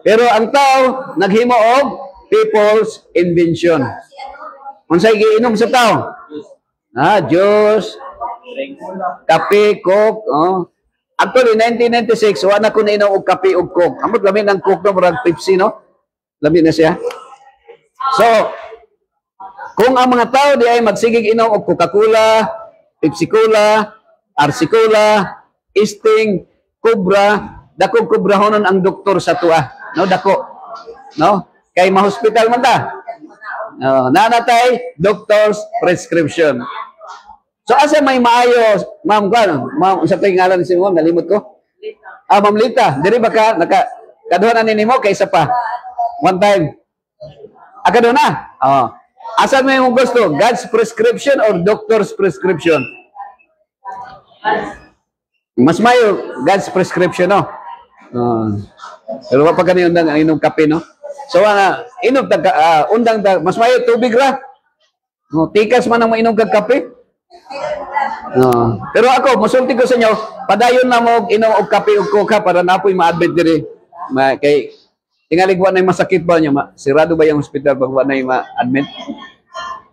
Pero ang tao naghimo og people's invention. Unsa giinom sa tao? Juice, kape, coke, Actually, 1996, wala ko na inom og kape og coke. Amot lamin ang coke no, murag Pepsi, no? Lamin na siya. So, kung ang mga tao di ay magsigig inom og Coca-Cola, Pepsi-Cola, RC-Cola, Sting, Cobra, dakong kubrahonon ang doktor sa tuwa. No, dako. No? Kay ma-hospital man ta. Nanatay, doctor's prescription. So, asa may maayo, ma'am, sa tayo ngalan ni Simon, nalimot ko? Ma'am Lita, diri ba ka, kaduha na ninimo, kaysa pa. One time. Kaduha na? Asa may mong gusto? God's prescription or doctor's prescription? Mas mayo, God's prescription, no? Pero wala pa kami undang ang inom kape, no? So, inom undang mas mayo tubig ra. Tikas man ang mainom kag kape. Pero ako, musulti ko sa inyo, padayon na mo inom og kape og coca para napoy ma-admit diri. Kay tingalig wa nay masakit ba niyo? Sirado ba yung hospital pag wa nay ma-admit?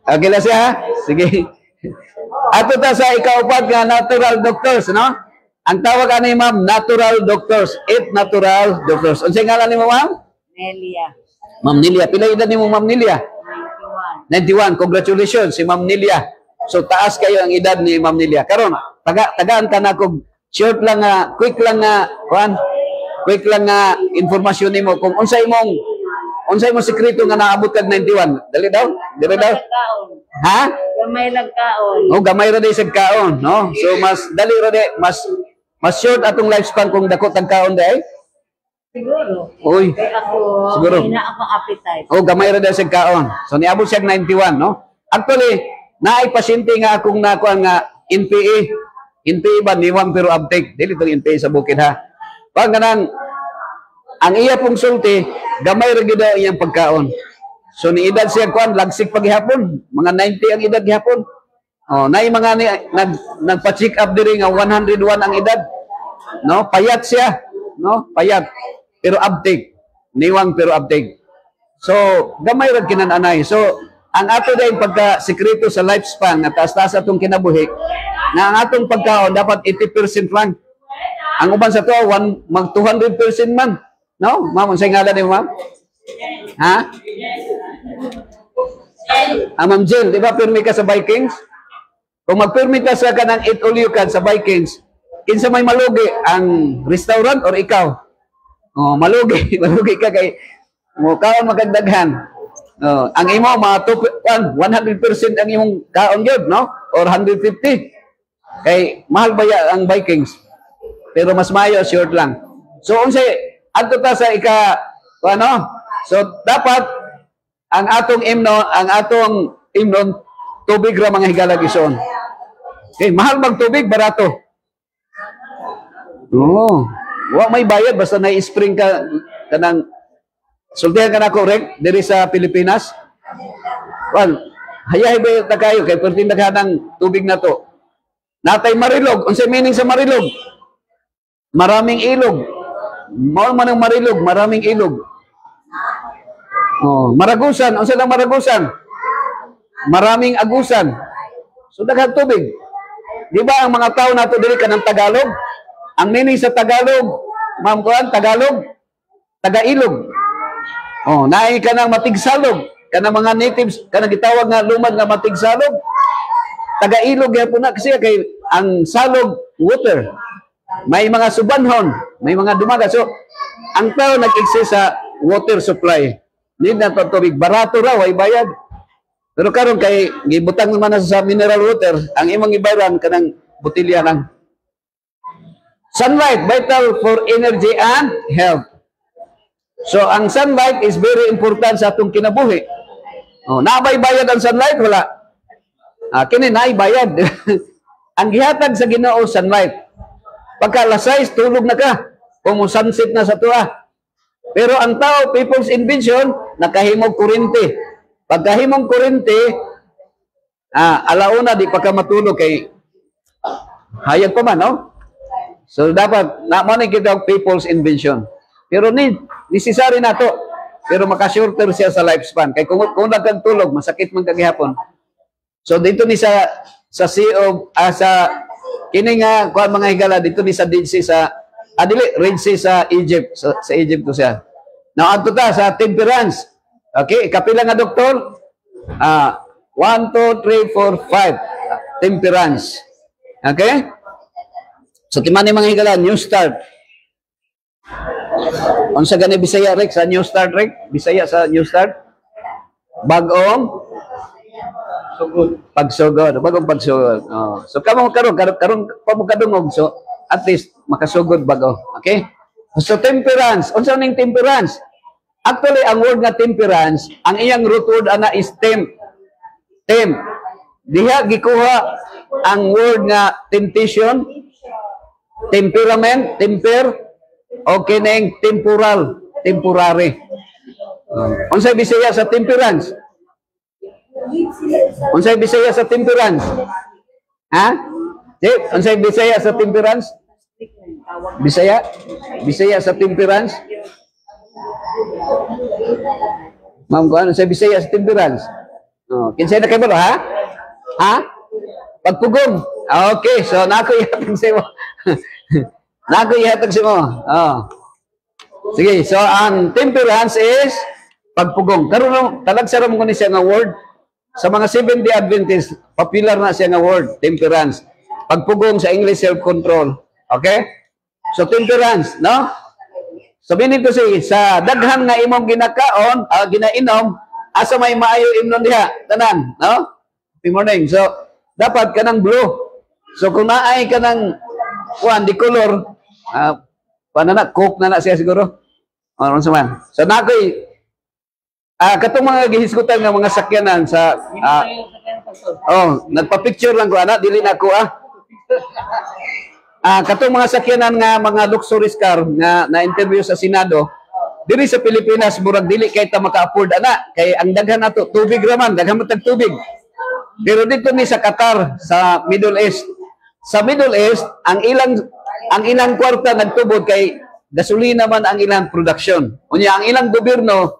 Okay lang siya, ha? Sige. Ato ta sa ikaupat nga natural doctors, no? Ang tawag ani ma'am, natural doctors. 8 natural doctors. Unsay ngalan nimo, ma'am? Nelia. Ma'am Nelia. Pila edad nimo, Ma'am Nelia? 91. Congratulations si Ma'am Nelia. So taas kayo ang edad ni Ma'am Nelia. Karon, tagaan ka na kog short lang nga, quick lang nga informasyon nimo kung unsay imong sekreto nga naabot kag 91. Dali daw? Dali daw? Ha? Gamay lang kaon. Gamay ra day sa kaon, no? So mas dali ra day, mas Mas short atong lifespan kung dako tagkaon day. Siguro. Uy. Kaya ako, Siguro. may na akong appetite. O gamay ra daw sa kaon. So niabot siya 91, no? Actually, naay pasyente nga akong nakuha nga NPA. NPA ba niwang pero uptake. Dili tong NPA sa bukid ha. Pag ganang ang iya pong sulti, gamay ra gyud daw iyang pagkaon. So ni edad siya kuan lagsik paghapon, mga 90 ang edad gihapon. Oh, naay mga nagpa-check up diri nga 101 ang edad. No, payat siya, no? Payat. Pero uptake. Niwang pero uptake. So, gamay ra kinananay. So, ang ato dayong pagka-sekreto sa lifespan na taas-taas atong kinabuhi, na ang atong pagkaon dapat 80% lang. Ang uban sa to, mag 200% man. No? Ma'am, unsay ngalan ni ma'am? Ha? Ma'am Jill, di ba pirmi ka sa Vikings? Kung mag-permit ka sa kanang eat all you can sa Vikings, kinsa may malugi, ang restaurant or ikaw? Oh, malugi, malugi ka kay mo kaon magdaghan. Oh, ang imo mga 100% ang imong kaon gyud, no? Or 150. Kay mahal ba ang Vikings? Pero mas mayo short lang. So unsay adto ta sa ano? So dapat ang atong imnon tubig ra mga higala gison. Okay, mahal bang tubig, barato? Oo. Wa may bayad basta na-spring ka kanang sultihan ka na correct diri sa Pilipinas. Well, hayahay ba ta kayo kay perting daghanang tubig na to. Natay Marilog, unsay meaning sa Marilog? Maraming ilog. Mao man ang Marilog, maraming ilog. Oh, Maragusan, unsay lang Maragusan? Maraming agusan. So daghang tubig. Di ba ang mga tao nato diri kanang Tagalog? Ang meaning sa Tagalog, ma'am kuan, Tagalog, taga-ilog. Oh, naay kanang matigsalog, kanang mga natives kanang gitawag nga lumad nga matigsalog. Taga-ilog gyapon na kasi kay ang salog water. May mga subanhon, may mga dumaga. So ang tao nag-exist sa water supply. Need na to tubig, barato raw ay bayad. Pero karon kay gibutang naman na sa mineral water, ang imong ibayran kanang botelya lang. Sunlight, vital for energy and health. So ang sunlight is very important sa atong kinabuhi. Oh, naabay bayad ang sunlight wala. Kini naay bayad. Ang gihatag sa Ginoo sunlight. Pagka alas 6 tulog na ka. Kung sunset na sa tuwa. Pero ang tao, people's invention, nakahimog kuryente. Pagkahimong kuryente, alauna di pa ka matulog kay hayag pa man, no? So dapat na mo kita people's invention. Pero necessary na to. Pero maka-shorter siya sa lifespan. Kay kung nagkang tulog, masakit man kagihapon. So dito ni sa CEO sa kini nga kuan mga higala dito ni sa Dead Sea sa Red Sea sa Egypt sa Egypt to siya. Now adto ta sa temperance. Okay, kapila nga doktor? 1 2 3 4 5 temperance. Okay? So kimani mga higala new start. Unsa gani Bisaya rek sa new start rek? Bisaya sa new start? Bagong pagsugod. Bagong pagsugod. Oh. So karon pa mo kadungog so at least makasugod bago. Okay? So temperance, unsa ning temperance? Actually ang word nga temperance, ang iyang root word ana is temp. Temp. Diha gikuha ang word nga temptation, temperament, temper, o kining temporal, temporary. Unsay Bisaya sa temperance? Unsay Bisaya sa temperance? Ha? Unsay Bisaya sa temperance? Bisaya? Bisaya sa temperance? Ma'am ko, ano sa Bisaya sa temperance? Oh, kinsay na kayo ha? Ha? Pagpugong. Okay, so nako ihatag sa mo. Nako ihatag sa mo. Oh. Sige, so ang temperance is pagpugong. Karon talagsa ra mo ni siya nga word sa mga Seventh-day Adventist, popular na siya nga word, temperance. Pagpugong sa English self-control. Okay? So temperance, no? Sabihin nito sa daghan nga imong ginakaon, ginainom, asa may maayo imnon diha, tanan, no? Good morning. So dapat kanang blue. So kung naay kanang kuan di color na coke na siya siguro. Ano sa man. So nakoy katong mga gihisgutan nga mga sakyanan sa nagpa-picture lang ko ana dili na ko katong mga sakyanan nga mga luxurious car nga na-interview sa Senado diri sa Pilipinas murag dili kay ta maka-afford ana kay ang daghan nato tubig raman daghan mo tag tubig. Pero dito ni sa Qatar sa Middle East ang ilang kwarta nagtubod kay gasolina man ang ilang production. Unya ang ilang gobyerno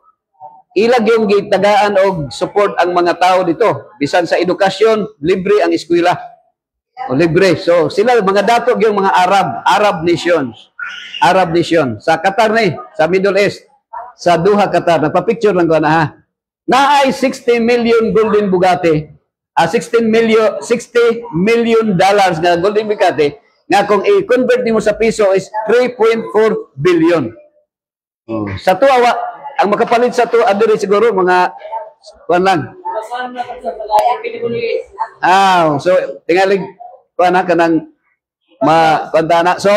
ilag yung gitagaan og support ang mga tao dito. Bisan sa edukasyon, libre ang eskwela. O libre. So sila mga dato yung mga Arab nations. Arab nation. Sa Qatar ni, sa Middle East, sa Doha, Qatar. Nagpa-picture lang ko na ha. Naay 60 million golden Bugatti. 60 million dollars na golden Bugatti nga kung i-convert nimo sa piso is 3.4 billion. Sa tuwa, ang makapalit sa tuwa adiri siguro mga kuan lang. So tingalig kuan kanang kuantana. So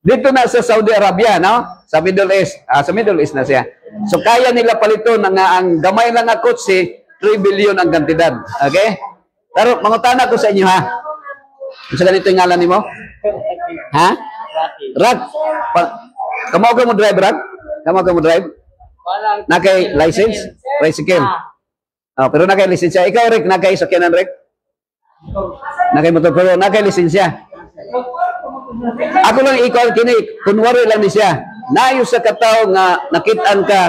dito na sa Saudi Arabia, no? Sa Middle East. Sa Middle East na siya. So kaya nila paliton ang gamay lang nga kotse 3 billion ang kantidad. Okay? Pero mangutana ko sa inyo ha. Sa ganito yung ngalan nimo? Ha? Rag. Kamo ka mo drive, Rag? Kamo ka mo drive? Nakay license? Tricycle. Pero nakay lisensya. Ikaw, Rick, nakay sakyanan, Rick? Nakay motor, pero nakay lisensya. Ako lang ikaw, kini, kunwari lang ni siya. Nayo sa katao nga nakitaan ka,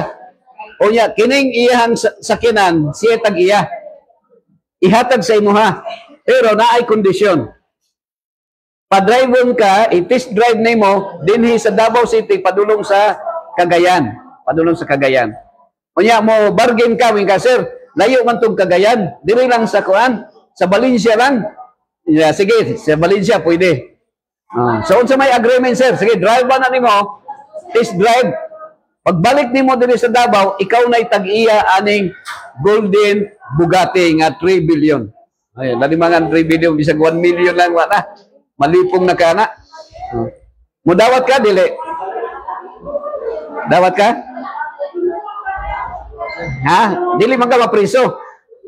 o niya, kining iyahang sakyanan, siya tag-iya. Ihatag sa imo ha. Pero naay kondisyon. Pa-drive ka, i-test drive nimo dinhi sa Davao City padulong sa Cagayan. Padulong sa Cagayan. Unya mo bargain ka wing ka, sir. Layo man tong Cagayan, diri lang sa kuan, sa Valencia lang. Yeah, sige, sa Valencia pwede. So unsa may agreement, sir? Sige, drive ba na nimo? Test drive. Pagbalik nimo diri sa Davao, ikaw na'y tag-iya aning golden Bugatti nga 3 billion. Ay, dali mangan 3 billion bisag 1 million lang wala. Malipong na ka na. Mudawat ka, dili? Dawat ka? Ha? Dili man ka mapriso.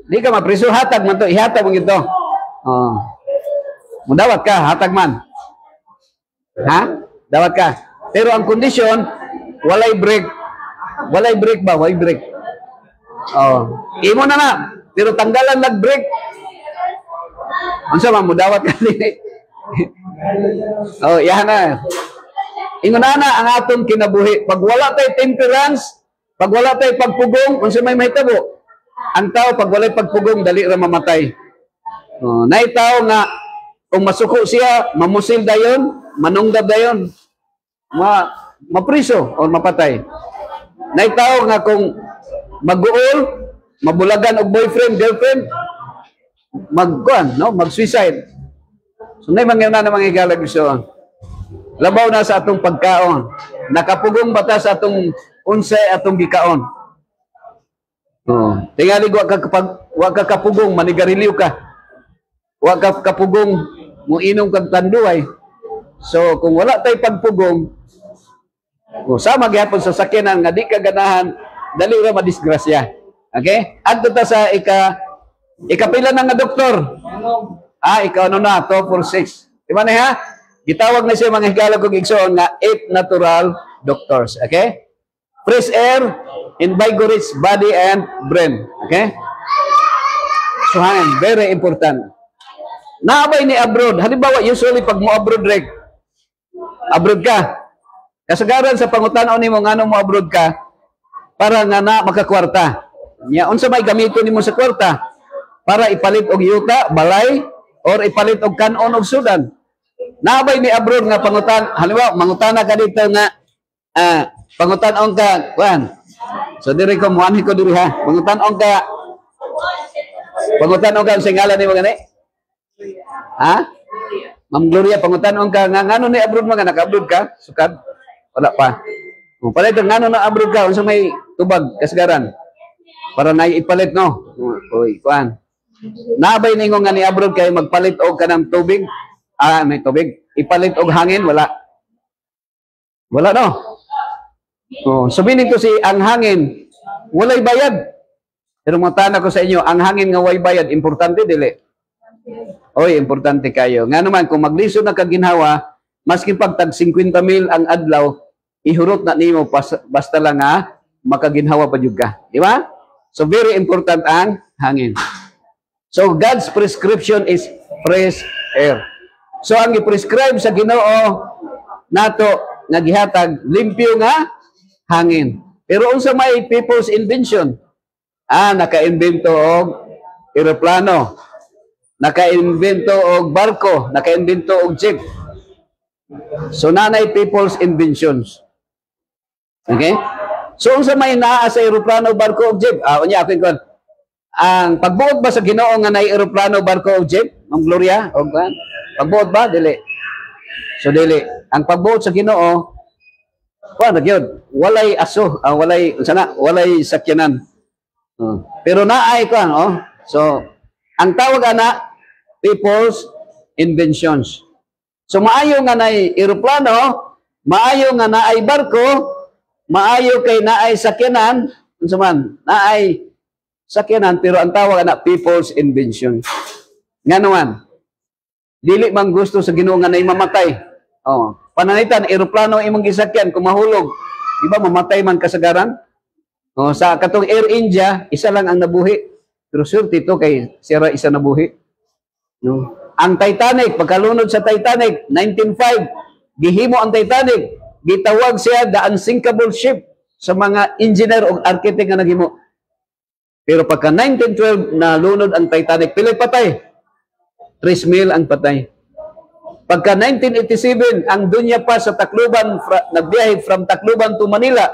Dili ka mapriso, hatag man to. Ihatag mo ito. Mudawat ka, hatag man. Ha? Dawat ka. Pero ang kondisyon, walay break. Walay break ba? Walay break. Imo na. Pero tanggalan nag-break. Unsa man, mudawat ka, dili? Yan na. Ingon na ang aton kinabuhi. Pag wala tay temperance, pag wala tay pagpugong, unsa may mahitabo? Ang tao pag wala pagpugong dali ra mamatay. Nay tao nga kung masuko siya, mamusil dayon, manunggab dayon, mapriso o mapatay. Nay tao nga kung mag-uol, mabulagan og boyfriend, girlfriend, mag-suicide. So, na yung na mga igalag so, labaw na sa atong pagkaon. Nakapugong bata sa atong unsay atong gikaon. Tingali wa ka kapugong, manigarilyo ka. Wa ka kapugong, mo inom kag tanduay. So, kung wala tay pagpugong, sama gyapon sa sakyanan nga di ka ganahan, dali ra madisgrasya. Okay? Adto ta sa ikapila na nga doktor. Ikaw na, 246. Diba na ha? Gitawag na siya mga higalag kong igsoon nga 8 natural doctors. Okay? Fresh air, invigorates body and brain. Okay? So, very important. Naabay ni abroad. Halimbawa, usually pag mo abroad, abroad ka. Kasagaran sa pangutanaw ni mo, nga mo abroad ka, para nga na makakwarta. Unsa may gamiton ni mo sa kwarta? Para ipalit og yuta, balay, or ipalit og kanon og sudan. Nabay ni abroad nga pangutan, halimbawa mangutana ka dito nga pangutan-on ka, kuan. So diri ko muanhi ko diri ha. Pangutan-on ka sa ngalan nimo gani? Ha? Ma'am Gloria, pangutan-on ka nga ngano ni abroad mga naka-abroad ka? Sukad? Wala pa. Palit ngano na abroad ka unsa may tubag kasagaran? Para na ipalit no. Oy, kuan. Nabay ningo nga ni abroad kay magpalit og kanang tubig. may tubig. Ipalit og hangin, wala. Wala no. Oh, so meaning to si ang hangin walay bayad. Pero matana ko sa inyo, ang hangin nga way bayad, importante dili. Oy, importante kayo. Nga naman kung maglisod na kaginhawa, maski pag tag 50,000 ang adlaw, ihurot na nimo basta lang nga makaginhawa pa jud ka. Di ba? So very important ang hangin. So God's prescription is fresh air. So ang i-prescribe sa Ginoo nato nga gihatag limpyo nga hangin. Pero unsa may people's invention? Naka-invento og eroplano, naka-invento og barko, naka-invento og jeep. So nanay people's inventions. Okay? So unsa may naa sa eroplano, barko og jeep? Unya ako kon. Ang pagbuot ba sa Ginoo nga nay eroplano, barko og jeep? Ang Gloria og pagbuot ba dili? So dili. Ang pagbuot sa Ginoo na gyud, walay aso, walay sana, walay sakyanan. Pero naay kan, So ang tawag ana people's inventions. So maayo nga nay eroplano, maayo nga naay barko, maayo kay naay sakyanan, unsa man, naay sakyanan pero ang tawag ana people's invention. Nga naman, dili man gusto sa Ginoo nga nay mamatay. Pananitan eroplano imong gisakyan kung mahulog, di ba mamatay man kasagaran? Sa katong Air India, isa lang ang nabuhi. Pero sure tito kay sira isa nabuhi. No? Ang Titanic, pagkalunod sa Titanic, 1905, gihimo ang Titanic. Gitawag siya the unsinkable ship sa mga engineer o architect nga naghimo. Pero pagka 1912 na lunod ang Titanic, pilay patay. 3,000 ang patay. Pagka 1987, ang Dunya Pass sa Tacloban, nagbiyahe from Tacloban to Manila.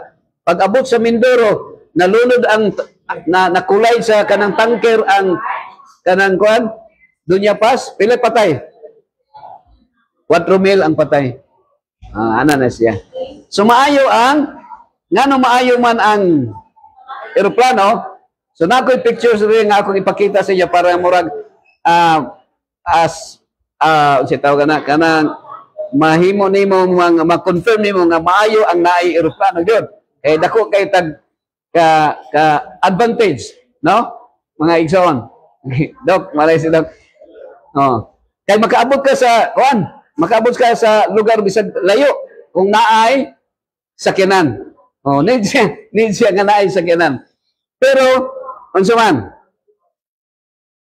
Pag abot sa Mindoro, nalunod ang nakulay sa kanang tanker ang kanang kuan Dunya Pass, pila patay. 4,000 ang patay. Ana na siya. So maayo ngano maayo man ang eroplano. So nakoy pictures rin nga akong ipakita sa inyo para murag si tawag na kanang mahimo nimo ma-confirm nimo nga maayo ang naay eroplano gyud. Kay dako kay tag ka advantage, no? Mga igsoon. Dok, malay si Dok. Kay makaabot ka sa makaabot ka sa lugar bisag layo kung naay sakyanan. Need siya nga naay sakyanan. Pero unsa man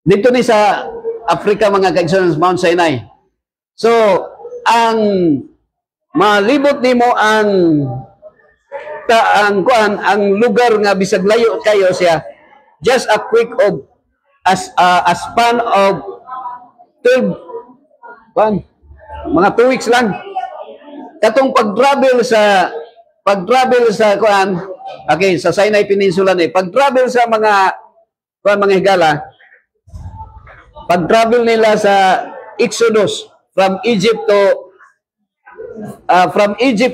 dito ni sa Africa mga kaigsoon, Mount Sinai. So, ang malibot nimo ang lugar nga bisag layo kayo siya, just a quick of a span of 12 mga 2 weeks lang. Katong pag-travel sa sa Sinai Peninsula ni, pag-travel sa mga higala, pag-travel nila sa Exodus from Egypt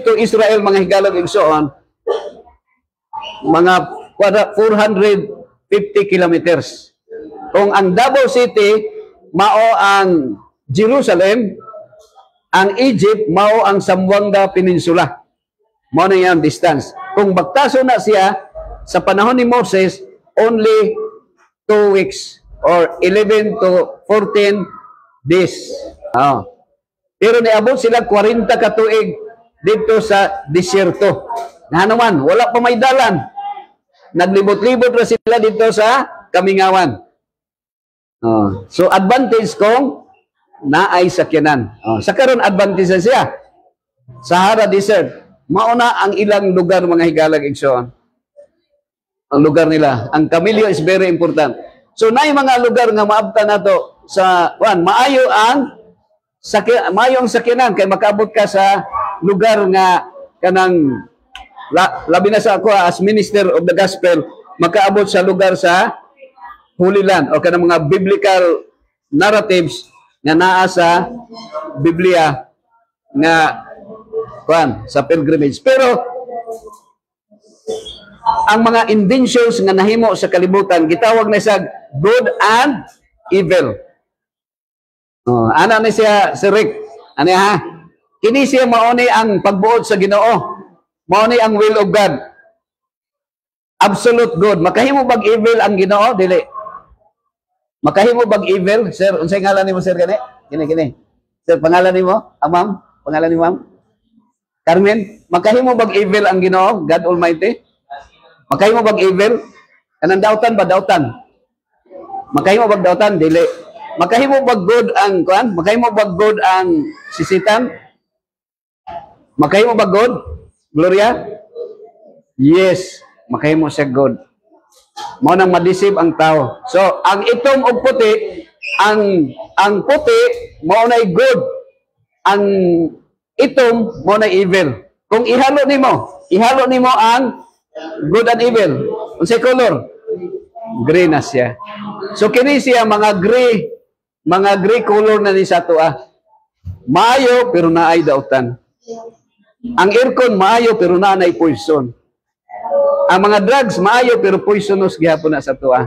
to Israel, mga higalag igsoon, mga 450 kilometers. Kung ang Davao City mao ang Jerusalem, ang Egypt mao ang Zamboanga Peninsula. Mao na yan distance. Kung bagtaso na siya sa panahon ni Moses, only 2 weeks or 11 to 14 days. Pero niabot sila 40 ka tuig dito sa disyerto. Naman, wala pa may dalan. Naglibot-libot ra sila dito sa Kamingawan. So advantage kung naay sakyanan. Sa karon advantage na siya. Sahara Desert. Mauna ang ilang lugar mga higalag igsoon. Ang lugar nila. Ang Camilio is very important. So naay mga lugar nga maabtan nato sa maayo ang sakyanan kay makaabot ka sa lugar nga kanang labi na sa ako as minister of the gospel, makaabot sa lugar sa Holy Land o kanang mga biblical narratives nga naa sa Biblia nga sa pilgrimage. Pero ang mga inventions nga nahimo sa kalibutan gitawag na sa good and evil. Oh, ana ni siya si Rick. Ano ha? Kini siya mauni ang pagbuot sa Ginoo. Mauni ang will of God. Absolute good. Makahimo bag evil ang Ginoo dili. Makahimo bag evil, sir. Unsay ngalan nimo sir gani? Kini. Sir, pangalan nimo? Ma'am? Pangalan ni ma'am? Carmen, makahimo bag evil ang Ginoo, God Almighty? Makahimo bag evil? Kanang dautan ba dautan? Makahimo bag dautan dili. Makahimo bag good ang kuan? Makahimo bag good ang sisitan? Makahimo bag good? Gloria? Yes, makahimo siya good. Mao nang madisib ang tao. So, ang itom og puti, ang puti mao nay good. Ang itom mao nay evil. Kung ihalo nimo ang good and evil. Unsay color? Gray na siya. So kini siya mga gray color na ni sa tuwa. Maayo pero naay dautan. Ang aircon maayo pero naay poison. Ang mga drugs maayo pero poisonous gihapon na sa tuwa.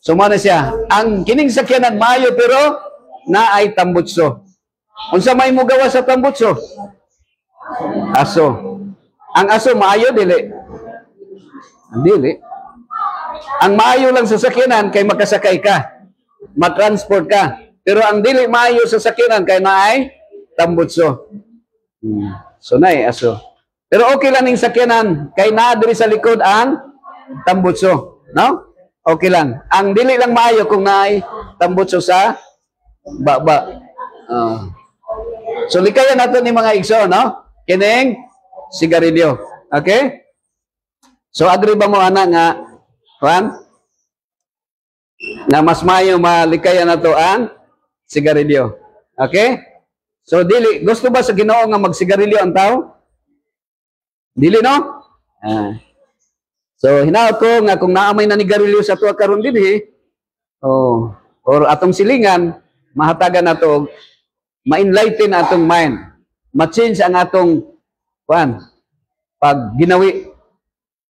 So mao na siya. Ang kining sakyanan maayo pero naay tambutso. Unsa may mugawa sa tambutso? Aso. Ang aso maayo dili. Dili. Ang maayo lang sa sakyanan kay makasakay ka. Ma-transport ka. Pero ang dili maayo sa sakyanan kay naay tambutso. So naay aso. Pero okay lang ning sakyanan kay naa diri sa likod ang tambutso, no? Okay lang. Ang dili lang maayo kung naay tambutso sa baba. So likayan nato ni mga igso, no? Kining sigarilyo. Okay? So agree ba mo ana nga Juan? Na mas maayo malikayan nato ang sigarilyo. Okay? So dili gusto ba sa Ginoo nga magsigarilyo ang tao? Dili no? So hinaot ko nga kung naamay na ni garilyo sa tuwa karon dinhi, or atong silingan mahatagan nato ma-enlighten atong mind, ma-change ang atong pag ginawi.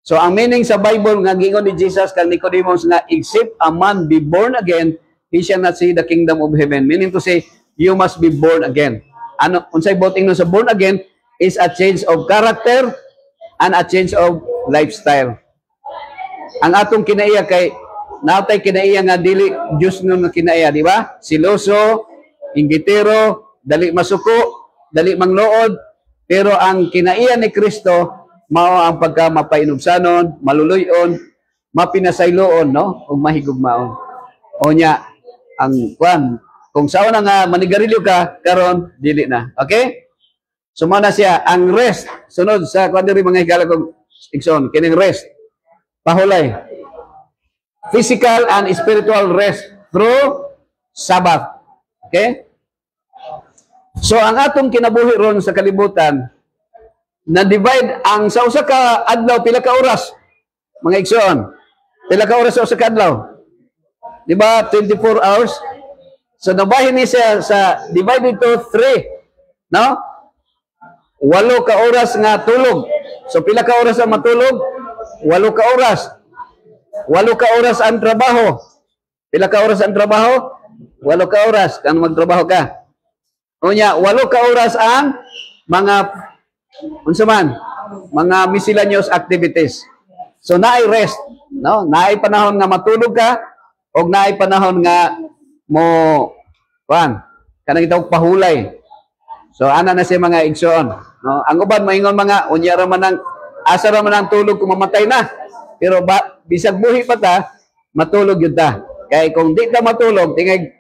So ang meaning sa Bible nga gingon ni Jesus kang Nicodemus nga except a man be born again, he shall not see the kingdom of heaven. Meaning to say, you must be born again. Ano unsay boting no sa born again is a change of character and a change of lifestyle. Ang atong kinaiya kay natay kinaiya nga dili Dios nga kinaiya, di ba? Siloso, inggitero, dali masuko, dali mangluod, pero ang kinaiya ni Kristo mao ang pagka mapainubsanon, maluluyon, mapinasayloon, no? Ug mahigugmaon. O nya ang kung sao na nga manigarilyo ka karon dili na. Okay? Suma na siya ang rest. Sunod sa diri mga higala kong igsoon, kining rest. Pahulay. Physical and spiritual rest through Sabbath. Okay? So ang atong kinabuhi ron sa kalibutan na-divide ang sa usa ka adlaw pila ka oras mga igsoon. Pila ka oras sa usa ka adlaw? Di ba 24 hours? So nabahin ni siya sa divided to 3, no? 8 ka oras nga tulog. So pila ka oras ang matulog? 8 ka oras. 8 ka oras ang trabaho. Pila ka oras ang trabaho? 8 ka oras kang magtrabaho ka. Unya 8 ka oras ang mga unsa man, mga miscellaneous activities. So naay rest, no? Naay panahon nga matulog ka og naay panahon nga mo kanang itawag pahulay. So ana na siya mga igsoon, no? Ang uban maingon mga unya ra man ang asa ra man ang tulog kung mamatay na. Pero bisag buhi pa ta, matulog yun ta. Kaya kung di ka matulog, tingay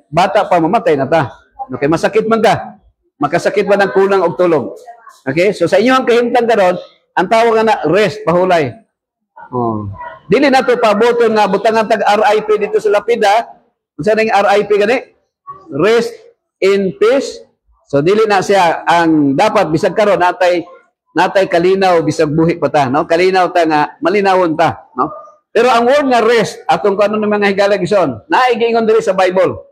bata pa mamatay na ta. Okay, masakit man ka. Makasakit man ang kulang og tulog. Okay? So sa inyo ang kahimtang karon, ang tawag na rest, pahulay. Dili na to paboton nga butangan tag RIP dito sa lapida. Unsa ning RIP gani? Rest in peace. So dili na siya ang dapat bisag karon natay kalinaw bisag buhi pa ta, no? Kalinaw ta nga malinawon ta, no? Pero ang word nga rest atong kuno ng mga higala gison, naay giingon diri sa Bible.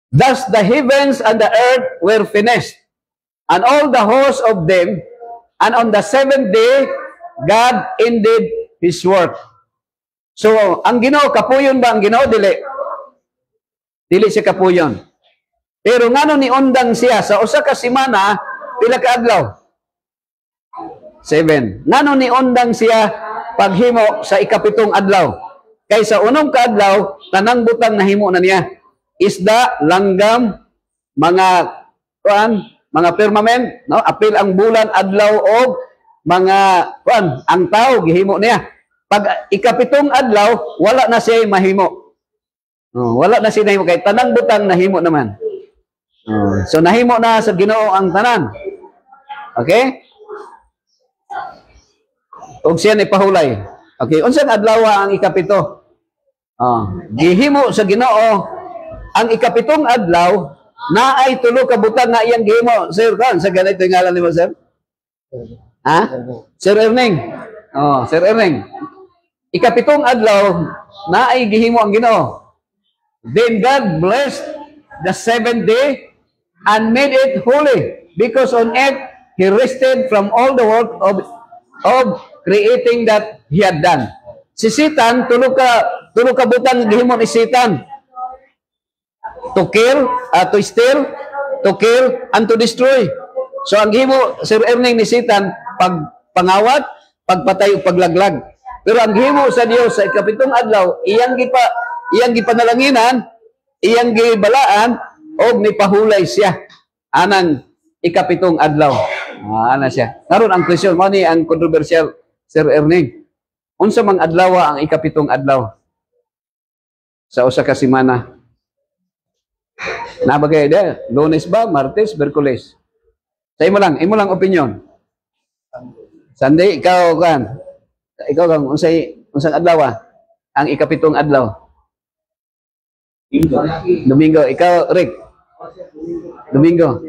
Thus the heavens and the earth were finished, and all the hosts of them, and on the seventh day God ended His work. So ang Ginoo kapuyon ba ang Ginoo dili? Dili siya kapuyon. Pero ngano ni undang siya sa usa ka semana pila ka adlaw? 7. Ngano ni undang siya paghimo sa ikapitong adlaw? Kay sa unong kaadlaw tanang butang nahimo na niya. Isda, langgam, mga mga firmament, no? Apil ang bulan, adlaw og mga ang tao gihimo niya. Pag ikapitong adlaw, wala na siya mahimo. Wala na siya nahimo kay tanang butang nahimo naman. So nahimo na sa Ginoo ang tanan. Okay? Og siya ni pahulay. Okay, unsang adlaw ang ikapito? Gihimo sa Ginoo ang ikapitong adlaw na ay tulo ka butang nga iyang gihimo. Sir, sa ganito yung ngalan nimo, sir? Ha? Sir Erning. Sir Erning. Ikapitong adlaw na ay gihimo ang Ginoo. Then God blessed the seventh day and made it holy, because on it He rested from all the work of creating that He had done. Si Satan, tulo ka butang gihimo ni Satan. To kill, to steal, to kill, and to destroy. So ang gihimo, Sir Erning, ni Satan, pangawat, pagpatay o paglaglag. Pero ang gihimo sa Dios sa ikapitong adlaw, iyang gipanalanginan, iyang gibalaan, o nipahulay siya anang ikapitong adlaw. Ana siya. Karon ang question mo ni ang controversial, Sir Erning. Unsa mang adlaw ang ikapitong adlaw sa usa ka semana? Nabagay dia, Lunes ba, Martes, Miyerkules? Sa imo lang opinion. Sunday, ikaw kan unsang adlaw ang ikapitong adlaw? Domingo. Ikaw, Rick? Domingo.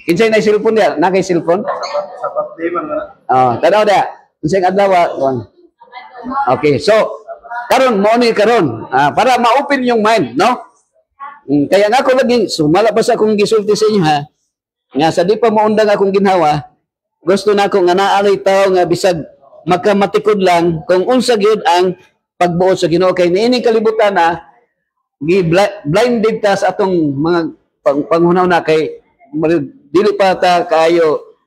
Kinsay na cellphone dia? Nakay cellphone? Tanaw dia. Unsang adlaw? Okay, so karon mo ni karon para ma-open yung mind, no? Kaya nga ako lagi sumala pa sa akong gisulti sa inyo, ha. Nga sa di pa maundang akong ginhawa, gusto na ako nga naaalay tao nga bisag magkamatikod lang kung unsa gyud ang pagbuot sa Ginoo. Kay niining kalibutan na blinded ta sa atong mga panghunaw na kay dili pa ta kaayo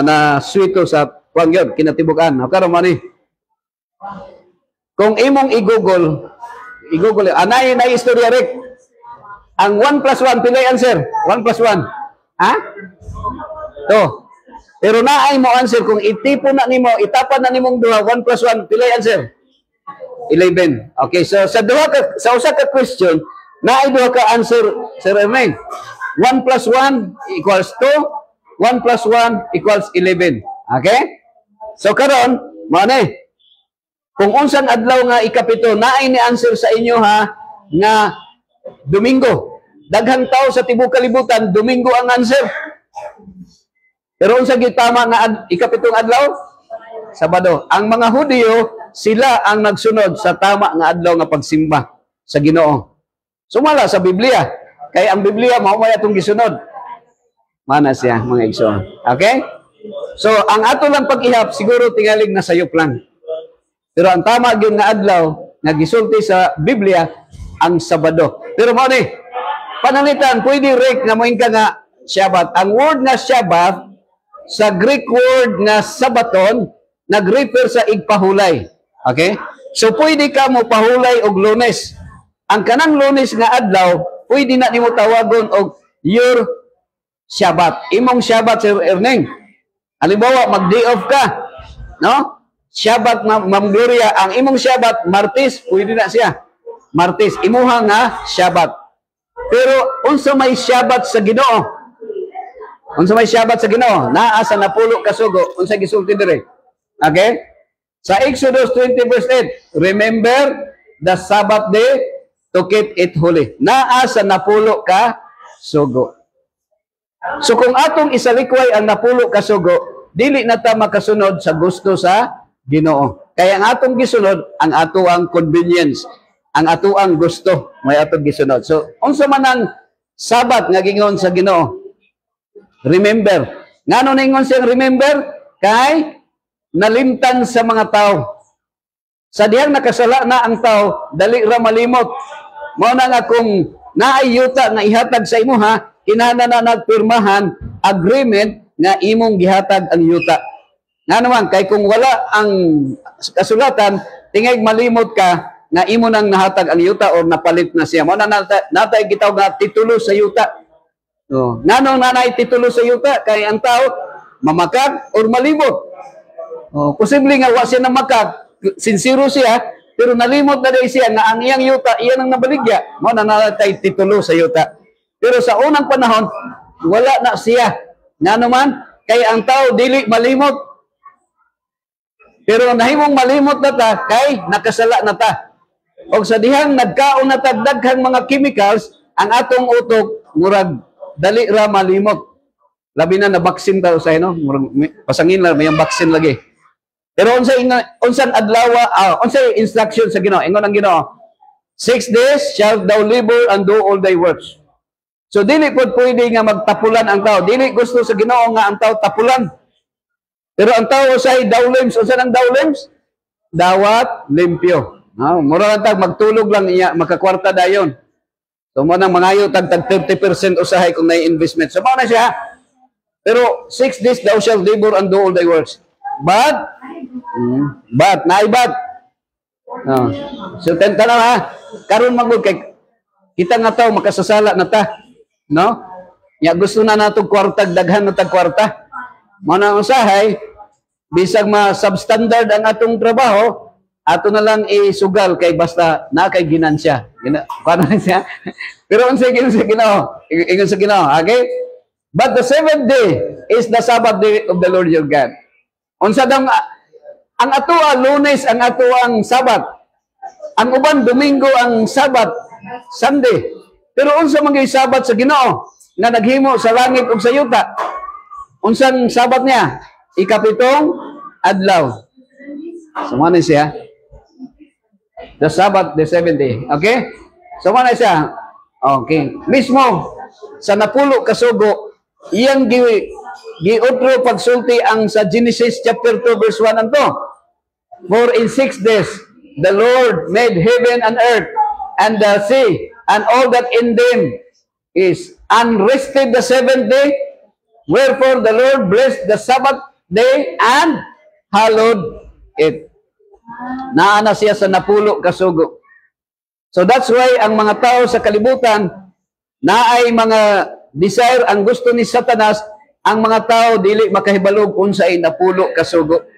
na swito sa pangyod kinatibukan. Karon man ni kung imong i-google anay na istorya Rick, ang 1 plus 1 pilay answer 1 plus 1, ha? To, pero naay mo answer kung itipon na nimo, itapan na nimong duha 1 plus 1 pilay answer 11. Okay, so sa usa ka question naay duha ka answer, Sir Ermeng. 1 plus 1 equals 2, 1 plus 1 equals 11. Okay? So karon mo ni kung unsang adlaw nga ikapito naay ni answer sa inyo, ha, nga Domingo. Daghang tao sa tibuok kalibutan Domingo ang answer. Pero unsa gyud tama nga ikapitong adlaw? Sabado. Ang mga Hudyo, sila ang nagsunod sa tama nga adlaw nga pagsimba sa Ginoo. Sumala sa Biblia. Kay ang Biblia mao may atong gisunod. Mana siya, mga igsoon. Okay? So, ang ato lang pag-ihap siguro tingalig na sayop lang. Pero ang tama gyud nga adlaw nga gisulti sa Biblia ang Sabado. Pero mao ni pananglitan, pwede Rick nga moingka nga Shabbat. Ang word nga Shabbat sa Greek word nga Sabaton nag-refer sa igpahulay. Okay? So pwede ka mo pahulay og Lunes. Ang kanang Lunes nga adlaw, pwede na nimo tawagon og your Shabbat. Imong Shabbat, Sir Erning. Halimbawa, mag-day off ka. No? Shabbat, Ma'am Gloria. Ang imong Shabbat, Martes, pwede na siya. Martes, imuha nga Shabbat. Pero, unsa may Shabbat sa Ginoo? Unsa may Shabbat sa Ginoo? Naa sa napulo ka sugo. Unsa gisulti dire? Okay? Sa Exodus 20 verse 8, remember the Sabbath day to keep it holy. Naa sa napulo ka sugo. So kung atong isalikway ang napulo ka sugo, dili na ta makasunod sa gusto sa Ginoo. Kaya ang atong gisunod, ang ato ang convenience, ang ato ang gusto, may atong gisunod. So, unsa man ang Sabat nga gingon sa Ginoo? Remember. Ngano ningon siyang remember? Kay nalimtan sa mga tao. Sa dihang nakasala na ang tao, dali ra malimot. Mao na nga kung naay yuta nga ihatag sa imo, ha, kinahanglan na nagpirmahan agreement nga imong gihatag ang yuta. Nga naman, kay kung wala ang kasulatan, tingay malimot ka nga imo nang nahatag ang yuta o napalit na siya. Mo na natay gitaw nga titulo sa yuta. So, nganong nanay titulo sa yuta kay ang tao mamakag or malimot. Posible nga wa siya namakag, sincero siya, pero nalimot na dahil siya nga ang iyang yuta, iyan ang nabaligya. Mo na natay titulo sa yuta. Pero sa unang panahon, wala na siya. Nga naman, kay ang tao dili malimot. Pero nahimong malimot na ta, kay nakasala na ta. O sa dihang nagkaon na tagdaghang mga chemicals, ang atong utok, murag, dali ra malimot. Labi na baksin ta usay, no? Murag, pasangin lang, may baksin lagi. Pero unsang adlaw, unsay instruction sa Ginoo? Ingon ang Ginoo, 6 days shalt thou labor and do all thy works. So dili pod pwede nga magtapulan ang tao. Dili gusto sa Ginoo nga ang tao tapulan. Pero ang tao usay dawlims, unsa nang dawlims? Dawat limpyo. Mura lang tag magtulog lang iya makakwarta dayon. So mo nang mangayo tag 30% usahay kung nay investment. So mao na siya. Pero 6 days thou shalt labor and do all thy works. But naibad. So tenta na ha. Karon magud kay kita nga tao makasasala na ta. No? Ya gusto na natong kwarta, daghan na tag kwarta. Mo na usahay, bisag ma-substandard ang atong trabaho, ato na lang isugal kay basta na kay ginansya. Paano siya? Pero unsay Ginoo? Ingon sa Ginoo, okay? But the seventh day is the Sabbath day of the Lord your God. Unsa daw ang atoa Lunes ang atoang Sabat. Ang uban Domingo ang Sabat, Sunday. Pero unsa man gyud Sabat sa Ginoo nga naghimo sa langit ug sa yuta? Unsang Sabat niya? Ikapitong adlaw. So man siya. The Sabbath, the 7th day. Okay? So man siya. Okay. Mismo sa napulo ka sugo, iyang giutro pagsulti ang sa Genesis chapter 2 verse 1 and 2. For in 6 days the Lord made heaven and earth and the sea and all that in them is, and rested the 7th day. Wherefore the Lord blessed the Sabbath day and hallowed it. Naana siya sa napulo kasugo. So that's why ang mga tao sa kalibutan naay mga desire, ang gusto ni Satanas, ang mga tao dili makahibalog unsay napulo kasugo.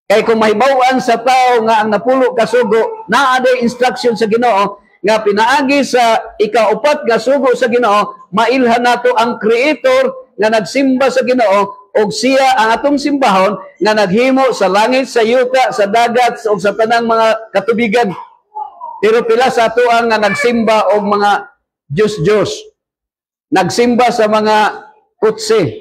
Kay kung mahibaw-an sa tao nga ang napulo kasugo, naa day instruction sa Ginoo nga pinaagi sa ikaupat nga sugo sa Ginoo, mailhan nato ang Creator nga nagsimba sa Ginoo ug siya ang atong simbahon nga naghimo sa langit, sa yuta, sa dagat ug sa tanang mga katubigan. Pero pila sa ato ang nga nagsimba og mga Diyos-Diyos. Nagsimba sa mga kutsi,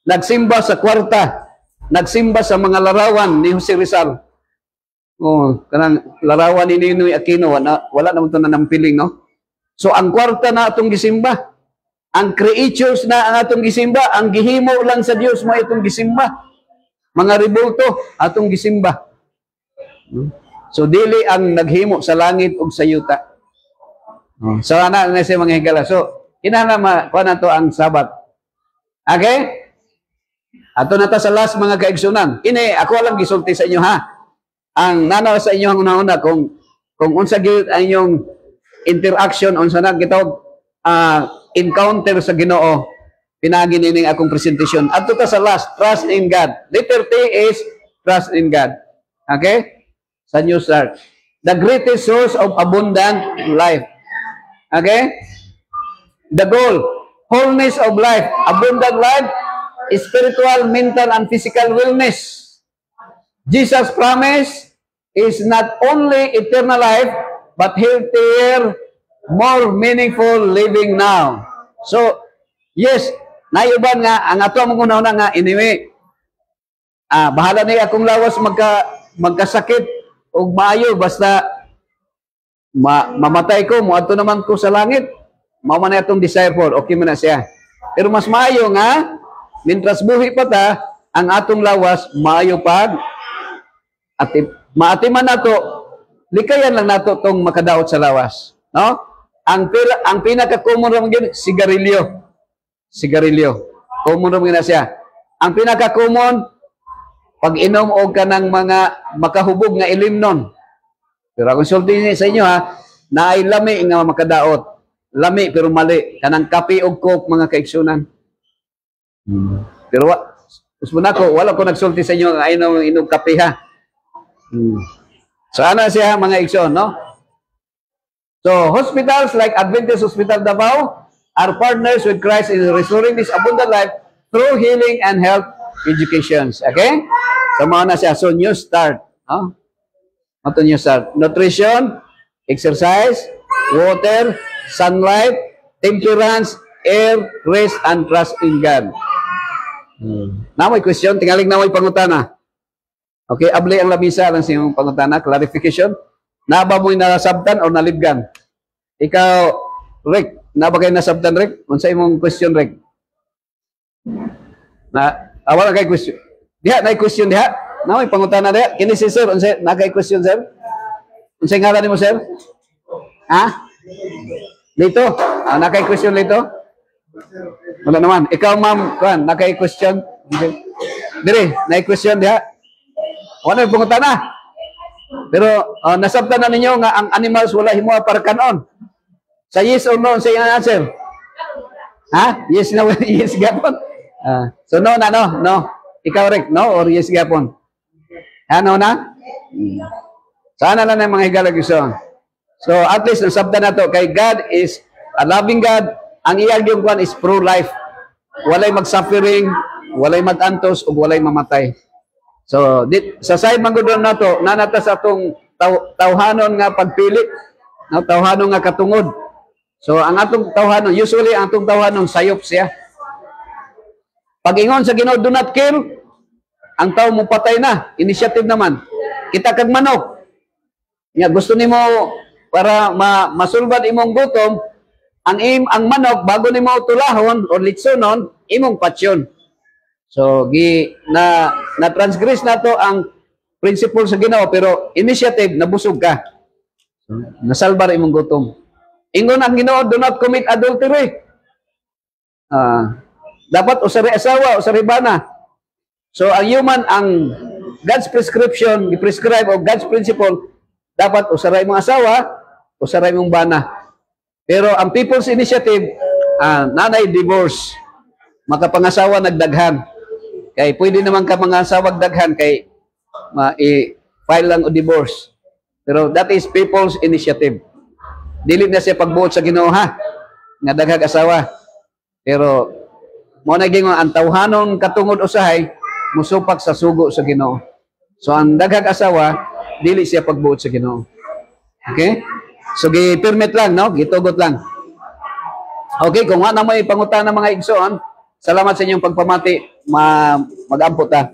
nagsimba sa kwarta, nagsimba sa mga larawan ni Jose Rizal. Kanang larawan ni Ninoy Aquino, wala naman ito na nampiling, no? So, ang kwarta na atong gisimba, ang creatures na ang atong gisimba, ang gihimo lang sa Dios mo itong gisimba. Mga rebulto, atong gisimba. So, dili ang naghimo sa langit ug sa yuta. So, ana na siya mga higala. So, kinahanglan kuha na to ang Sabat. Okay? Ato na ta sa last mga kaigsunan. Ini, ako lang gisulti sa inyo, ha? Ang nanaw sa inyo ang una-una, kung unsa gyud ang inyong interaction, unsa na gitawag encounter sa Ginoo, pinagi nining akong presentation. Ato ta sa last, trust in God. Letter T is trust in God. Okay? Sa new start. The greatest source of abundant life. Okay? The goal, wholeness of life, abundant life, spiritual, mental, and physical wellness. Jesus' promise is not only eternal life, but healthier, more meaningful living now. So, yes, nayuban nga, ang ato mong una nga, anyway, bahala na akong lawas magkasakit o maayo, basta mamatay ko, muadto naman ko sa langit, mao man atong disciple, okay man na siya. Pero mas maayo nga, mintras buhi pa ta, ang atong lawas, maayo pag, at maatiman nato, likayan lang nato tong makadaot sa lawas. No? Ang pinaka-common ramon yun, sigarilyo. sigarilyo. Common rin na siya. Ang pinaka-common, pag inom o ka ng mga makahubog nga ilimnon. Pero kung sulti sa inyo ha, na ay lami nga makadaot. Lami pero mali. Kanang kape o coke mga kaigsunan. Pero usman ako, wala ko nagsulti sa inyo nga inom kape ha. So ano siya mga igsoon, no? So hospitals like Adventist Hospital Davao are partners with Christ in restoring this abundant life through healing and health educations. Okay? So mga na siya. So new start. No? Ito new start. Nutrition, exercise, water, sunlight, temperance, air, rest, and trust in God. Na may question, tingaling na may pangutana. Okay, abli ang labisa lang sa iyong pangutana, clarification. Na ba mo'y nasabtan o nalibgan? Ikaw, Rick, na ba kayo nasabtan, Rick? Unsa imong question, Rick? Wala kay question. Diha, na question diha. Na may pangutana diha. Kini si sir, unsa na kay question, sir? Unsa ngalan nimo, sir? Ha? Lito? Na kay question lito? Wala naman. Ikaw, ma'am, kuan, na kay question? Dire, na question diha. Wala yung pangutana. Pero nasabtan na ninyo nga ang animals wala himo para kanon. Sa yes or no, sa iyang answer. Ha? Yes na, yes gapon. So no na, no. Ikaw, Rick, no? Or yes gapon? No na? Sana lang ang mga higalag yun. So at least nasabtan na to. Kay God is a loving God. Ang iyang yung kwan is pro-life. Walay mag-suffering, walay mag-antos, o walay mamatay. So, sa side manggudon na to, nanata sa atong tawhanon nga pagpili, no? Tawhanon nga katungod. So, ang atong tawhanon, usually ang atong tawhanon, sayop siya. Pag-ingon sa Ginoo, do not kill, ang tao mo patay na. Initiative naman. Kita kag manok. Nga, gusto nimo para masulbad imong gutom, ang manok, bago nimo tulahon o litsonon, imong patsyon. So, na-transgress na to ang principle sa Ginoo, pero initiative, nabusog ka. So, nasalbar imong gutom. Ingon ang Ginoo, do not commit adultery. Dapat usari asawa, usari bana. So, ang human, ang God's prescription, i-prescribe o God's principle, dapat usaray mong asawa, usaray mong bana. Pero ang people's initiative, nanay divorce, makapangasawa nagdaghan. Kay pwede naman ka mga asawag daghan kay i-file lang o divorce. Pero that is people's initiative. Dili na siya pagbuot sa Ginoo ha, nga daghag asawa. Pero mo naging ang tawhanon katungod usahay musupak sa sugo sa Ginoo. So ang daghag asawa dili siya pagbuot sa Ginoo. Okay? So gi-permit lang, no? Gitugot lang. Okay, kung ano may pangutana mga igsoon, salamat sa inyong pagpamati. Mag-ampot ta.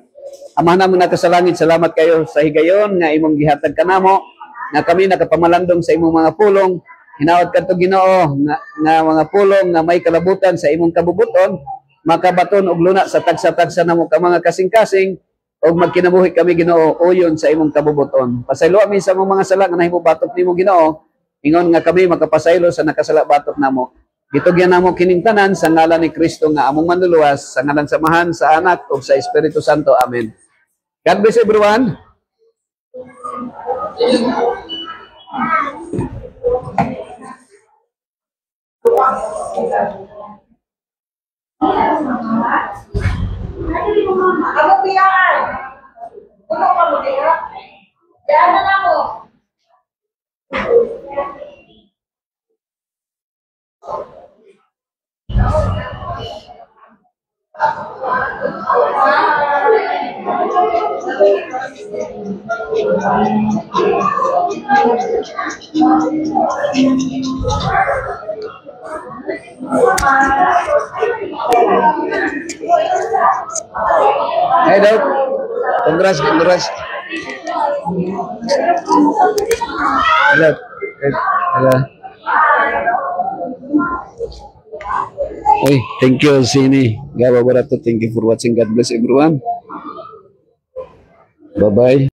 Amahan namin na sa langit, salamat kayo sa higayon nga imong gihatag kanamo, nga kami nakapamalandong sa imong mga pulong. Hinawad kadto Ginoo nga mga pulong nga may kalabutan sa imong kabubuton, makabaton og luna sa tagsa-tagsa namo ka mga kasing-kasing og magkinabuhi kami Ginoo uyon sa imong kabubuton. Pasaylo amin sa imong mga sala nga nahimo batok nimo Ginoo. Ingon nga kami makapasaylo sa nakasala batok namo. Gitugyan namo kining tanan sa ngalan ni Kristo nga among manluluwas, sa ngalan sa Amahan, sa Anak ug sa Espiritu Santo. Amen. God bless everyone. Ako biyan. Ano ka mo dira? Diyan na mo. Hey, Doc. Congrats. Hello. Hey, thank you, Sini. Gawa Barato. Thank you for watching. God bless everyone. Bye-bye.